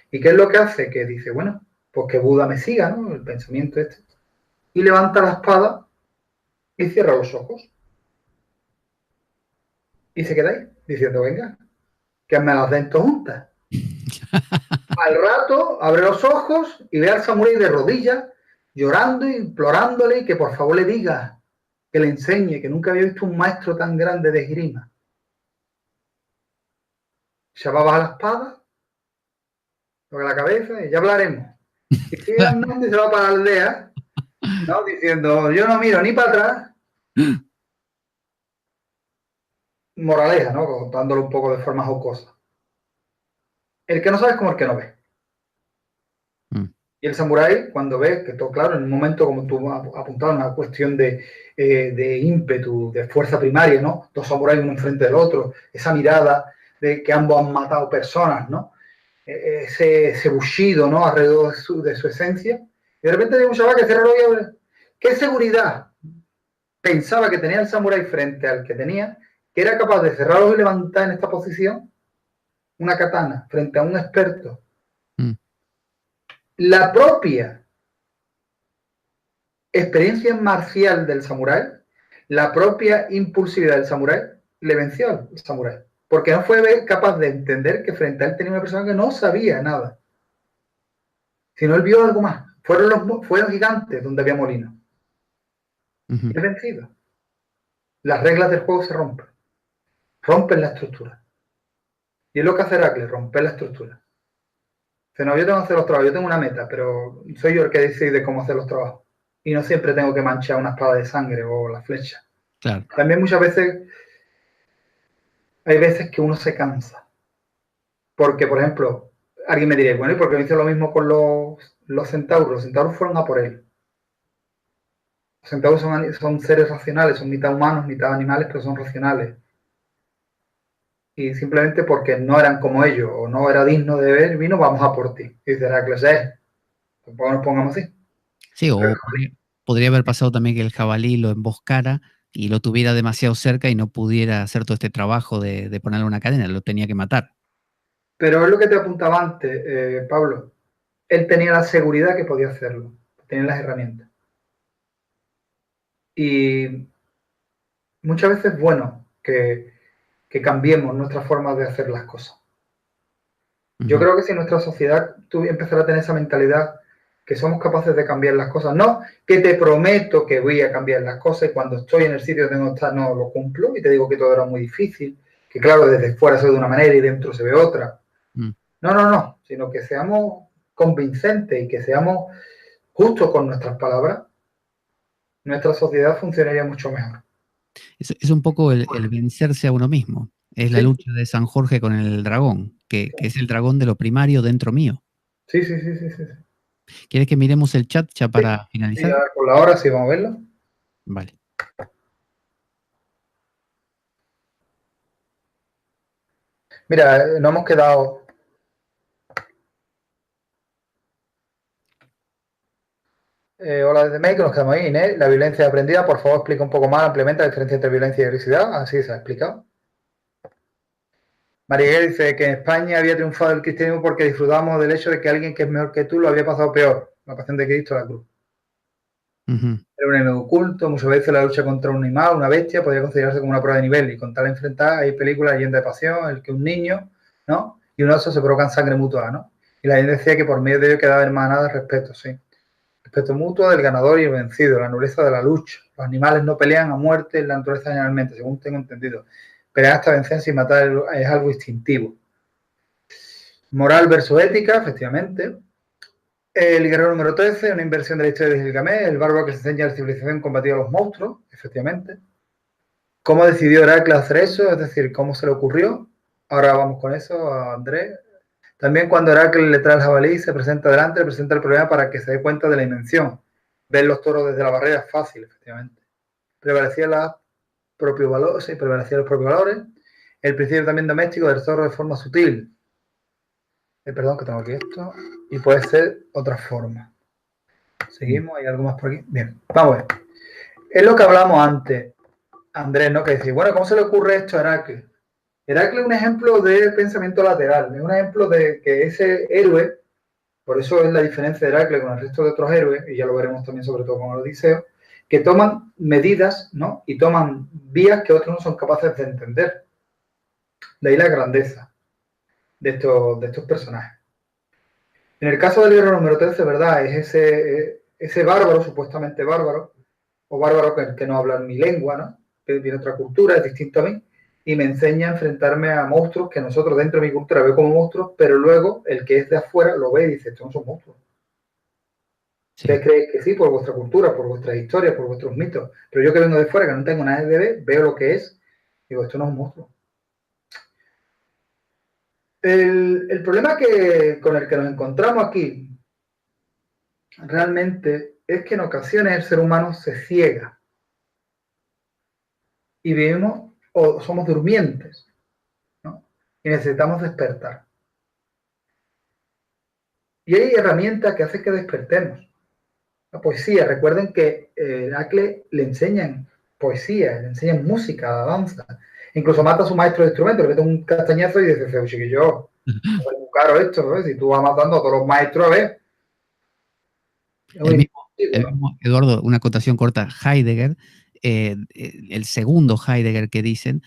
¿Y qué es lo que hace? Que dice, bueno, pues que Buda me siga, ¿no? El pensamiento este. Y levanta la espada y cierra los ojos. Y se queda ahí, diciendo, venga, que me las den todas juntas. Al rato abre los ojos y ve al samurái de rodillas, llorando y implorándole que por favor le diga, que le enseñe, que nunca había visto un maestro tan grande de esgrima. Se va a bajar la espada, toca la cabeza y ya hablaremos. Y sigue andando y se va para la aldea, ¿no? Diciendo, yo no miro ni para atrás. Moraleja, ¿no? Contándolo un poco de forma jocosa. El que no sabe es como el que no ve. Y el samurái, cuando ve que todo claro, en un momento, como tú has apuntado, una cuestión de ímpetu, de fuerza primaria, ¿no? Dos samuráis uno enfrente del otro, esa mirada de que ambos han matado personas, ¿no? Ese bushido, ¿no? Alrededor de su esencia. Y de repente hay un chaval que cierra los ojos y abre. ¿Qué seguridad pensaba que tenía el samurái frente al que tenía, que era capaz de cerrar los ojos y levantar en esta posición una katana frente a un experto? La propia experiencia marcial del samurái, la propia impulsividad del samurái, le venció al samurái. Porque no fue capaz de entender que frente a él tenía una persona que no sabía nada. Sino él vio algo más. Fueron gigantes donde había molinos. Y es vencido. Las reglas del juego se rompen. Rompen la estructura. Y es lo que hace Heracles, romper la estructura. Dice, no, yo tengo que hacer los trabajos, yo tengo una meta, pero soy yo el que decide cómo hacer los trabajos. Y no siempre tengo que manchar una espada de sangre o la flecha. Claro. También muchas veces hay veces que uno se cansa. Porque, por ejemplo, alguien me diría, bueno, ¿y por qué me hizo lo mismo con los centauros? Los centauros fueron a por él. Los centauros son seres racionales, son mitad humanos, mitad animales, pero son racionales. Y simplemente porque no eran como ellos o no era digno de beber vino, vamos a por ti. Y dice Heracles, tampoco nos pongamos así. Sí, o podría haber pasado también que el jabalí lo emboscara y lo tuviera demasiado cerca y no pudiera hacer todo este trabajo de ponerle una cadena, lo tenía que matar. Pero es lo que te apuntaba antes, Pablo. Él tenía la seguridad que podía hacerlo, tenía las herramientas. Y muchas veces es bueno que cambiemos nuestra forma de hacer las cosas. Yo creo que si nuestra sociedad empezara a tener esa mentalidad, que somos capaces de cambiar las cosas, no que te prometo que voy a cambiar las cosas y cuando estoy en el sitio donde no está no lo cumplo y te digo que todo era muy difícil, que claro, desde fuera se ve de una manera y dentro se ve otra. No, sino que seamos convincentes y que seamos justos con nuestras palabras, nuestra sociedad funcionaría mucho mejor. Es un poco el vencerse a uno mismo. Es la lucha de San Jorge con el dragón, que es el dragón de lo primario dentro mío. Sí. ¿Quieres que miremos el chat ya para finalizar? Sí, por la hora sí, vamos a verlo. Vale. Mira, nos hemos quedado... hola desde México, nos quedamos ahí, Inés. La violencia aprendida, por favor, explica un poco más ampliamente la diferencia entre violencia y agresividad. Así se ha explicado. María dice que en España había triunfado el cristianismo porque disfrutamos del hecho de que alguien que es mejor que tú lo había pasado peor. La pasión de Cristo, la cruz. Era un enemigo oculto, muchas veces la lucha contra un animal, una bestia, podría considerarse como una prueba de nivel y con tal enfrentada hay películas Leyenda de pasión, el que un niño, ¿no? Y un oso se provocan sangre mutua, ¿no? Y la gente decía que por medio de ello quedaba hermanada de respeto, sí. Respeto mutuo del ganador y el vencido, la nobleza de la lucha. Los animales no pelean a muerte en la naturaleza generalmente, según tengo entendido. Pelear hasta vencerse y matar es algo instintivo. Moral versus ética, efectivamente. El guerrero número 13, una inversión de la historia de Gilgamesh, el bárbaro que se enseña a la civilización combatida a los monstruos, efectivamente. ¿Cómo decidió Heracles hacer eso? Es decir, ¿cómo se le ocurrió? Ahora vamos con eso, a Andrés. También cuando Heracles le trae el jabalí, se presenta delante, le presenta el problema para que se dé cuenta de la dimensión. Ver los toros desde la barrera es fácil, efectivamente. Prevalecían los propios valores. El principio también doméstico del zorro de forma sutil. Perdón, que tengo aquí esto. Y puede ser otra forma. Seguimos, ¿hay algo más por aquí? Bien, vamos a ver. Es lo que hablamos antes, Andrés, ¿no? Que decir, bueno, ¿cómo se le ocurre esto a Heracles? Heracles es un ejemplo de pensamiento lateral, es un ejemplo de que ese héroe, por eso es la diferencia de Heracles con el resto de otros héroes, y ya lo veremos también sobre todo con el Odiseo, que toman medidas, ¿no? Y toman vías que otros no son capaces de entender. De ahí la grandeza de estos personajes. En el caso del guerrero número 13, ¿verdad? Es ese bárbaro, supuestamente bárbaro, o bárbaro que no habla mi lengua, ¿no? Que tiene otra cultura, es distinto a mí, y me enseña a enfrentarme a monstruos que nosotros dentro de mi cultura veo como monstruos, pero luego el que es de afuera lo ve y dice, estos no son monstruos. Sí. Ustedes creen que sí, por vuestra cultura, por vuestra historia, por vuestros mitos, pero yo que vengo de fuera, que no tengo nada de ver, veo lo que es, digo, esto no es un monstruo. El problema con el que nos encontramos aquí realmente es que en ocasiones el ser humano se ciega y vivimos o somos durmientes, ¿no? Y necesitamos despertar. Y hay herramientas que hacen que despertemos. La poesía, recuerden que Heracles le enseñan poesía, le enseñan música, danza. Incluso mata a su maestro de instrumento, le mete un castañazo y dice, chiquillo, es muy caro esto, ¿no? Si tú vas matando a todos los maestros, a ver. El mismo, Eduardo, una acotación corta, Heidegger, el segundo Heidegger que dicen,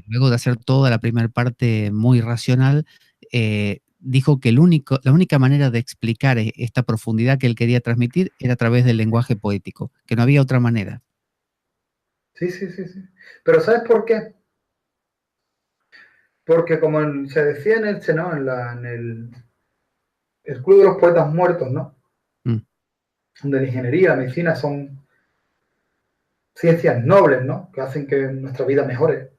luego de hacer toda la primera parte muy racional, dijo que la única manera de explicar esta profundidad que él quería transmitir era a través del lenguaje poético, que no había otra manera. Sí. Pero ¿sabes por qué? Porque como se decía en el Club de los Poetas Muertos, ¿no? Donde la ingeniería, la medicina son ciencias nobles, ¿no? Que hacen que nuestra vida mejore.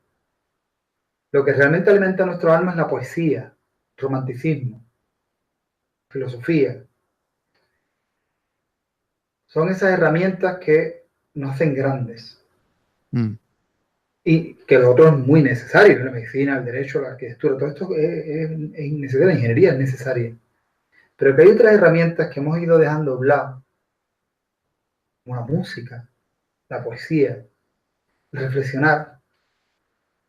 Lo que realmente alimenta nuestro alma es la poesía, romanticismo, filosofía. Son esas herramientas que nos hacen grandes. Y que lo otro es muy necesario, la medicina, el derecho, la arquitectura, todo esto es necesario, la ingeniería es necesaria. Pero que hay otras herramientas que hemos ido dejando de lado, como la música, la poesía, reflexionar,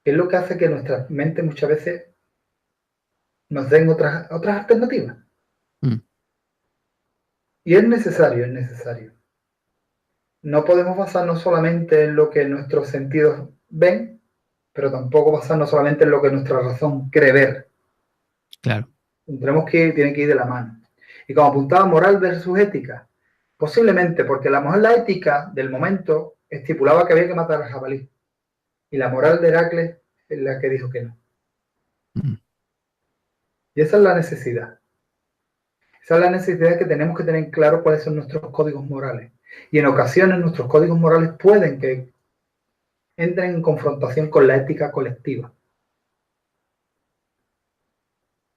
que es lo que hace que nuestra mente muchas veces nos den otras alternativas. Y es necesario, es necesario. No podemos basarnos solamente en lo que nuestros sentidos ven, pero tampoco basarnos solamente en lo que nuestra razón cree ver. Claro. Tiene que ir de la mano. Y como apuntaba, moral versus ética, posiblemente porque a lo mejor la ética del momento estipulaba que había que matar al jabalí. Y la moral de Heracles es la que dijo que no. Y esa es la necesidad. Esa es la necesidad que tenemos que tener claro cuáles son nuestros códigos morales. Y en ocasiones nuestros códigos morales pueden que entren en confrontación con la ética colectiva.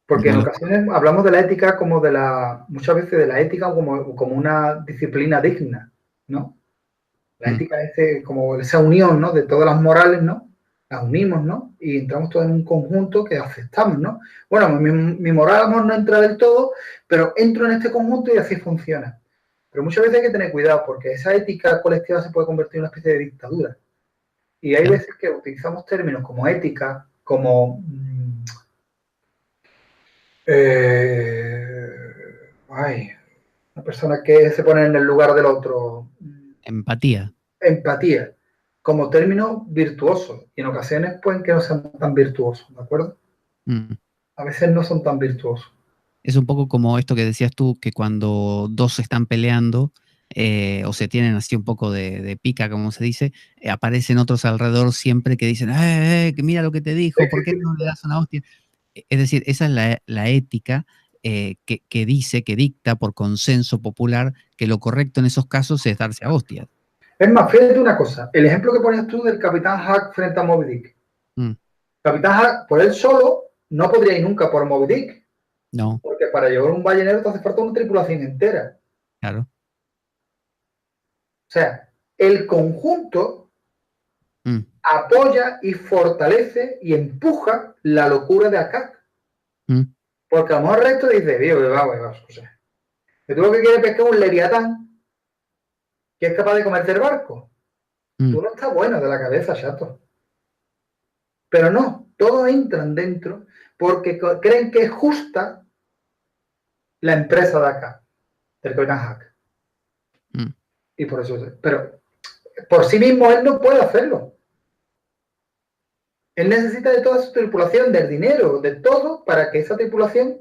Porque en ocasiones hablamos de la ética como muchas veces de la ética como una disciplina digna, ¿no? La ética es como esa unión, ¿no? De todas las morales, ¿no? Las unimos, ¿no? Y entramos todos en un conjunto que aceptamos, ¿no? Bueno, mi moral a lo mejor no entra del todo, pero entro en este conjunto y así funciona. Pero muchas veces hay que tener cuidado porque esa ética colectiva se puede convertir en una especie de dictadura. Y hay veces que utilizamos términos como ética, como una persona que se pone en el lugar del otro. Empatía. Empatía, como término virtuoso. Y en ocasiones pueden que no sean tan virtuosos, ¿de acuerdo? A veces no son tan virtuosos. Es un poco como esto que decías tú, que cuando dos se están peleando, o se tienen así un poco de pica, como se dice, aparecen otros alrededor siempre que dicen, que mira lo que te dijo, ¿por qué no le das una hostia? Es decir, esa es la ética que dice, que dicta por consenso popular que lo correcto en esos casos es darse a hostias. Es más, fíjate una cosa, el ejemplo que ponías tú del Capitán Hack frente a Moby Dick. Capitán Hack, por él solo, no podría ir nunca por Moby Dick. No. Porque para llevar un ballenero te hace falta una tripulación entera. Claro. O sea, el conjunto apoya y fortalece y empuja la locura de Akak. Porque a lo mejor el resto dice, o sea, que tú lo que quieres pescar un Leviatán que es capaz de comerte el barco. Tú no estás bueno de la cabeza, chato. Pero no, todos entran dentro porque creen que es justa la empresa de acá, del Capitán Hack. Y por eso, pero por sí mismo él no puede hacerlo. Él necesita de toda su tripulación, del dinero, de todo, para que esa tripulación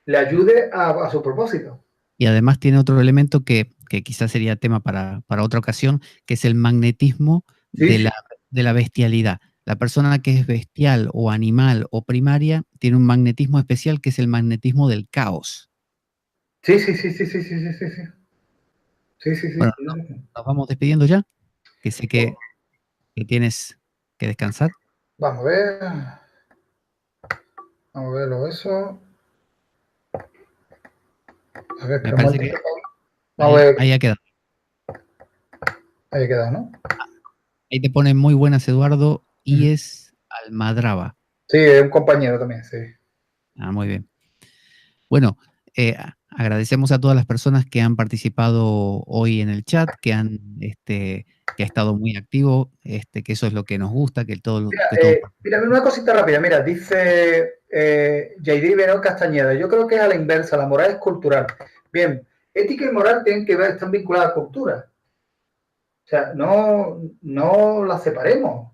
le ayude a su propósito. Y además tiene otro elemento que quizás sería tema para otra ocasión, que es el magnetismo de la bestialidad. La persona que es bestial o animal o primaria tiene un magnetismo especial que es el magnetismo del caos. Sí. Bueno, nos vamos despidiendo ya, que sé que tienes que descansar. Vamos a ver. Vamos a verlo eso. A ver, Me espera un parece que momentito, Pablo. Vamos a ver. ahí ha quedado. Ahí ha quedado, ¿no? Ahí te pone muy buenas, Eduardo, y es Almadraba. Sí, es un compañero también, sí. Ah, muy bien. Bueno, agradecemos a todas las personas que han participado hoy en el chat, que ha estado muy activo, que eso es lo que nos gusta, que todo. Mira, una cosita rápida. Mira, dice JD Benó Castañeda. Yo creo que es a la inversa. La moral es cultural. Bien, ética y moral tienen que ver, están vinculadas a cultura. O sea, no las separemos.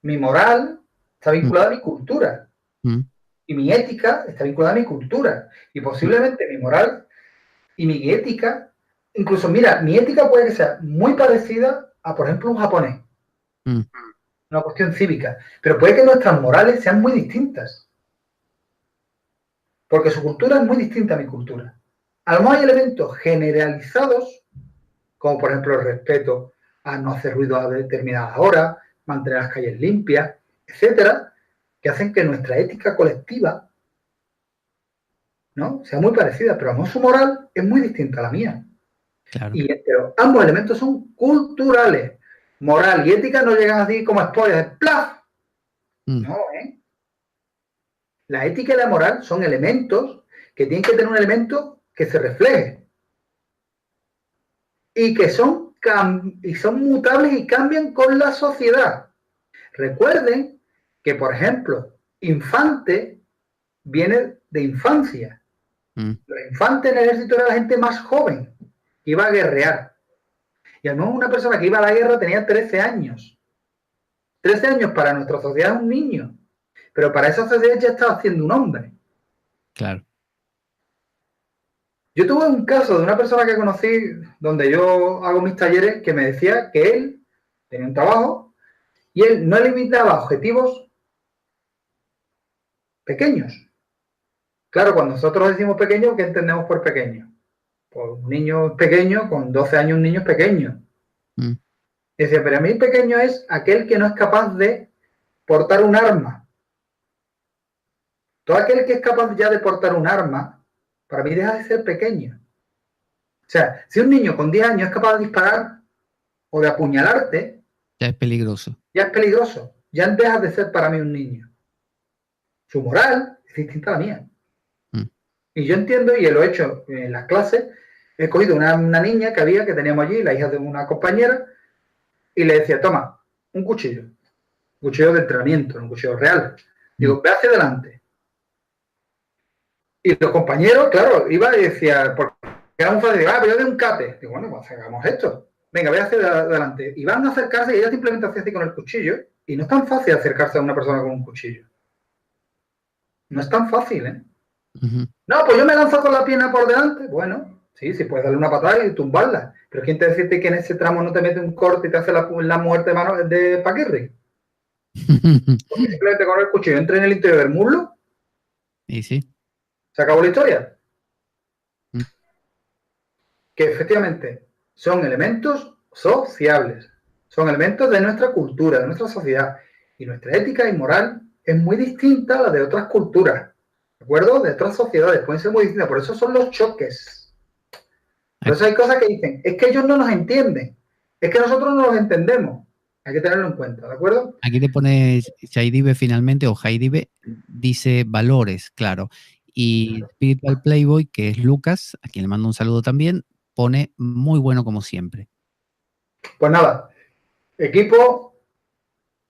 Mi moral está vinculada a mi cultura. Y mi ética está vinculada a mi cultura. Y posiblemente mi moral y mi ética, incluso, mira, mi ética puede que sea muy parecida a, por ejemplo, un japonés. Una cuestión cívica. Pero puede que nuestras morales sean muy distintas. Porque su cultura es muy distinta a mi cultura. A lo mejor hay elementos generalizados, como por ejemplo el respeto a no hacer ruido a determinadas horas, mantener las calles limpias, etcétera, que hacen que nuestra ética colectiva, ¿no?, sea muy parecida, pero a lo mejor su moral es muy distinta a la mía. Claro. Pero ambos elementos son culturales. Moral y ética no llegan así como spoilers, ¡plaf! No, ¿eh? La ética y la moral son elementos que tienen que tener un elemento que se refleje. Y que son mutables y cambian con la sociedad. Recuerden que, por ejemplo, infante viene de infancia. Los infantes en el ejército era la gente más joven, que iba a guerrear. Y al menos una persona que iba a la guerra tenía 13 años. 13 años para nuestra sociedad es un niño, pero para esa sociedad ya estaba haciendo un hombre. Claro. Yo tuve un caso de una persona que conocí, donde yo hago mis talleres, que me decía que él tenía un trabajo y él no limitaba objetivos pequeños. Claro, cuando nosotros decimos pequeño, ¿qué entendemos por pequeño? Pues un niño pequeño, con 12 años un niño es pequeño. Decía, pero a mí pequeño es aquel que no es capaz de portar un arma. Todo aquel que es capaz ya de portar un arma, para mí deja de ser pequeño. O sea, si un niño con 10 años es capaz de disparar o de apuñalarte, ya es peligroso. Ya es peligroso. Ya deja de ser para mí un niño. Su moral es distinta a la mía. Y yo entiendo, y lo he hecho en las clases, he cogido una niña que teníamos allí, la hija de una compañera, y le decía, toma, un cuchillo de entrenamiento, un cuchillo real. Digo, ve hacia adelante. Y los compañeros, claro, iba y decía, porque era un fácil, pero yo de un cate. Digo, bueno, pues hagamos esto. Venga, ve hacia adelante. Y van a acercarse y ella simplemente hacía así con el cuchillo. Y no es tan fácil acercarse a una persona con un cuchillo. No es tan fácil, ¿eh? No, pues yo me lanzo con la pierna por delante. Bueno, sí, puedes darle una patada y tumbarla. Pero ¿quién te dice que en ese tramo no te mete un corte y te hace la muerte de Paquirri? Porque simplemente con el cuchillo entra en el interior del muslo. Y sí. Se acabó la historia. Que efectivamente son elementos sociables. Son elementos de nuestra cultura, de nuestra sociedad. Y nuestra ética y moral es muy distinta a la de otras culturas. ¿De acuerdo? De otras sociedades. Pueden ser muy distintas. Por eso son los choques. Por eso hay cosas que dicen, es que ellos no nos entienden. Es que nosotros no los entendemos. Hay que tenerlo en cuenta, ¿de acuerdo? Aquí te pone Shaidibe finalmente, o Jaidibe, dice valores, claro. Y Spiritual Playboy, que es Lucas, a quien le mando un saludo también, pone muy bueno como siempre. Pues nada, equipo,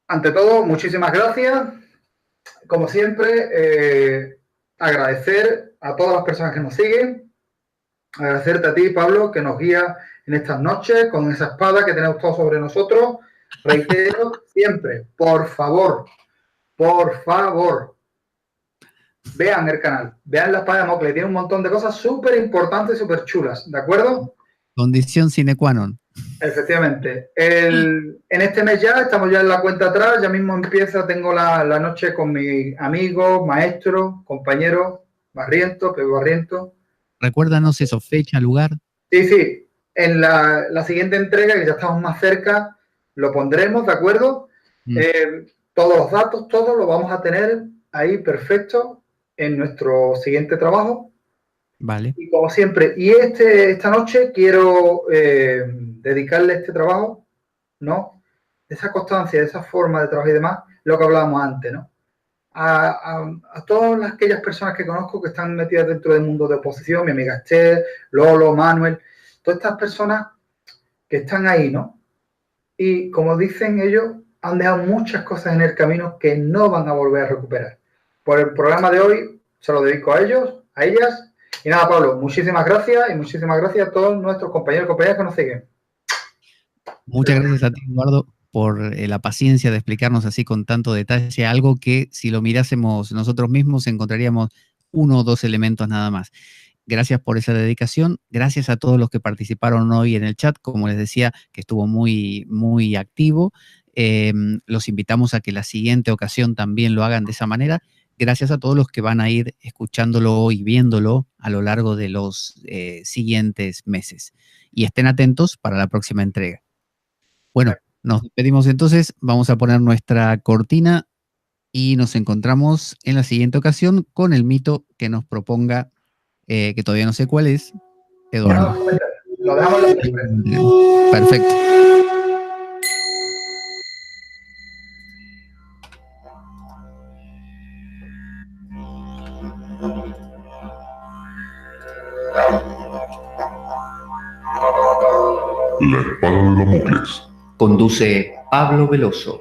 ante todo, muchísimas gracias. Como siempre, agradecer a todas las personas que nos siguen. Agradecerte a ti, Pablo, que nos guía en estas noches con esa espada que tenemos todos sobre nosotros. Reitero siempre, por favor, vean el canal, vean la espada de Damocles, tiene un montón de cosas súper importantes, súper chulas, ¿de acuerdo? Condición sine qua non. Efectivamente. En este mes ya, estamos ya en la cuenta atrás, ya mismo empieza, tengo la noche con mi amigo, maestro, compañero, Barriento, Pepe Barriento. Recuérdanos eso, fecha, lugar. Sí, en la siguiente entrega, que ya estamos más cerca, lo pondremos, ¿de acuerdo? Todos los datos, todo lo vamos a tener ahí perfecto en nuestro siguiente trabajo. Vale. Y como siempre, esta noche quiero dedicarle este trabajo, ¿no? Esa constancia, esa forma de trabajar y demás, lo que hablábamos antes, ¿no? A todas aquellas personas que conozco que están metidas dentro del mundo de oposición, mi amiga Esther, Lolo, Manuel, todas estas personas que están ahí, ¿no? Y como dicen ellos, han dejado muchas cosas en el camino que no van a volver a recuperar. Por el programa de hoy se lo dedico a ellos, a ellas. Y nada, Pablo, muchísimas gracias y muchísimas gracias a todos nuestros compañeros y compañeras que nos siguen. Muchas gracias a ti, Eduardo, por la paciencia de explicarnos así con tanto detalle, algo que si lo mirásemos nosotros mismos encontraríamos 1 o 2 elementos nada más. Gracias por esa dedicación, gracias a todos los que participaron hoy en el chat, como les decía, que estuvo muy, muy activo. Los invitamos a que la siguiente ocasión también lo hagan de esa manera. Gracias a todos los que van a ir escuchándolo y viéndolo a lo largo de los siguientes meses. Y estén atentos para la próxima entrega. Bueno, nos despedimos entonces, vamos a poner nuestra cortina y nos encontramos en la siguiente ocasión con el mito que nos proponga, que todavía no sé cuál es, Eduardo. Lo dejamos en la Perfecto. La espada de Damocles. Conduce Pablo Veloso.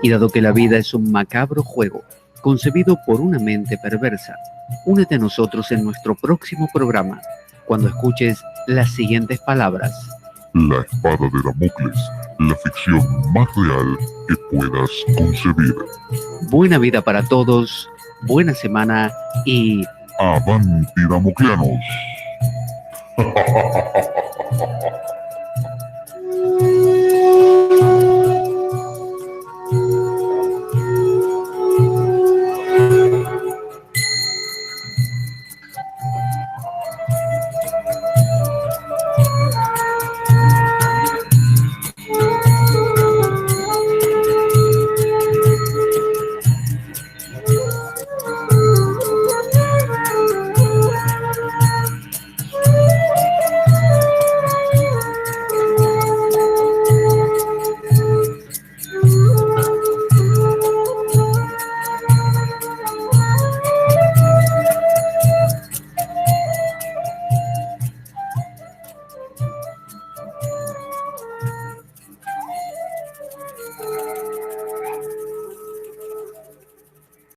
Y dado que la vida es un macabro juego, concebido por una mente perversa, únete a nosotros en nuestro próximo programa, cuando escuches las siguientes palabras. La espada de Damocles, la ficción más real que puedas concebir. Buena vida para todos, buena semana y... ¡Avanti, Damocleanos!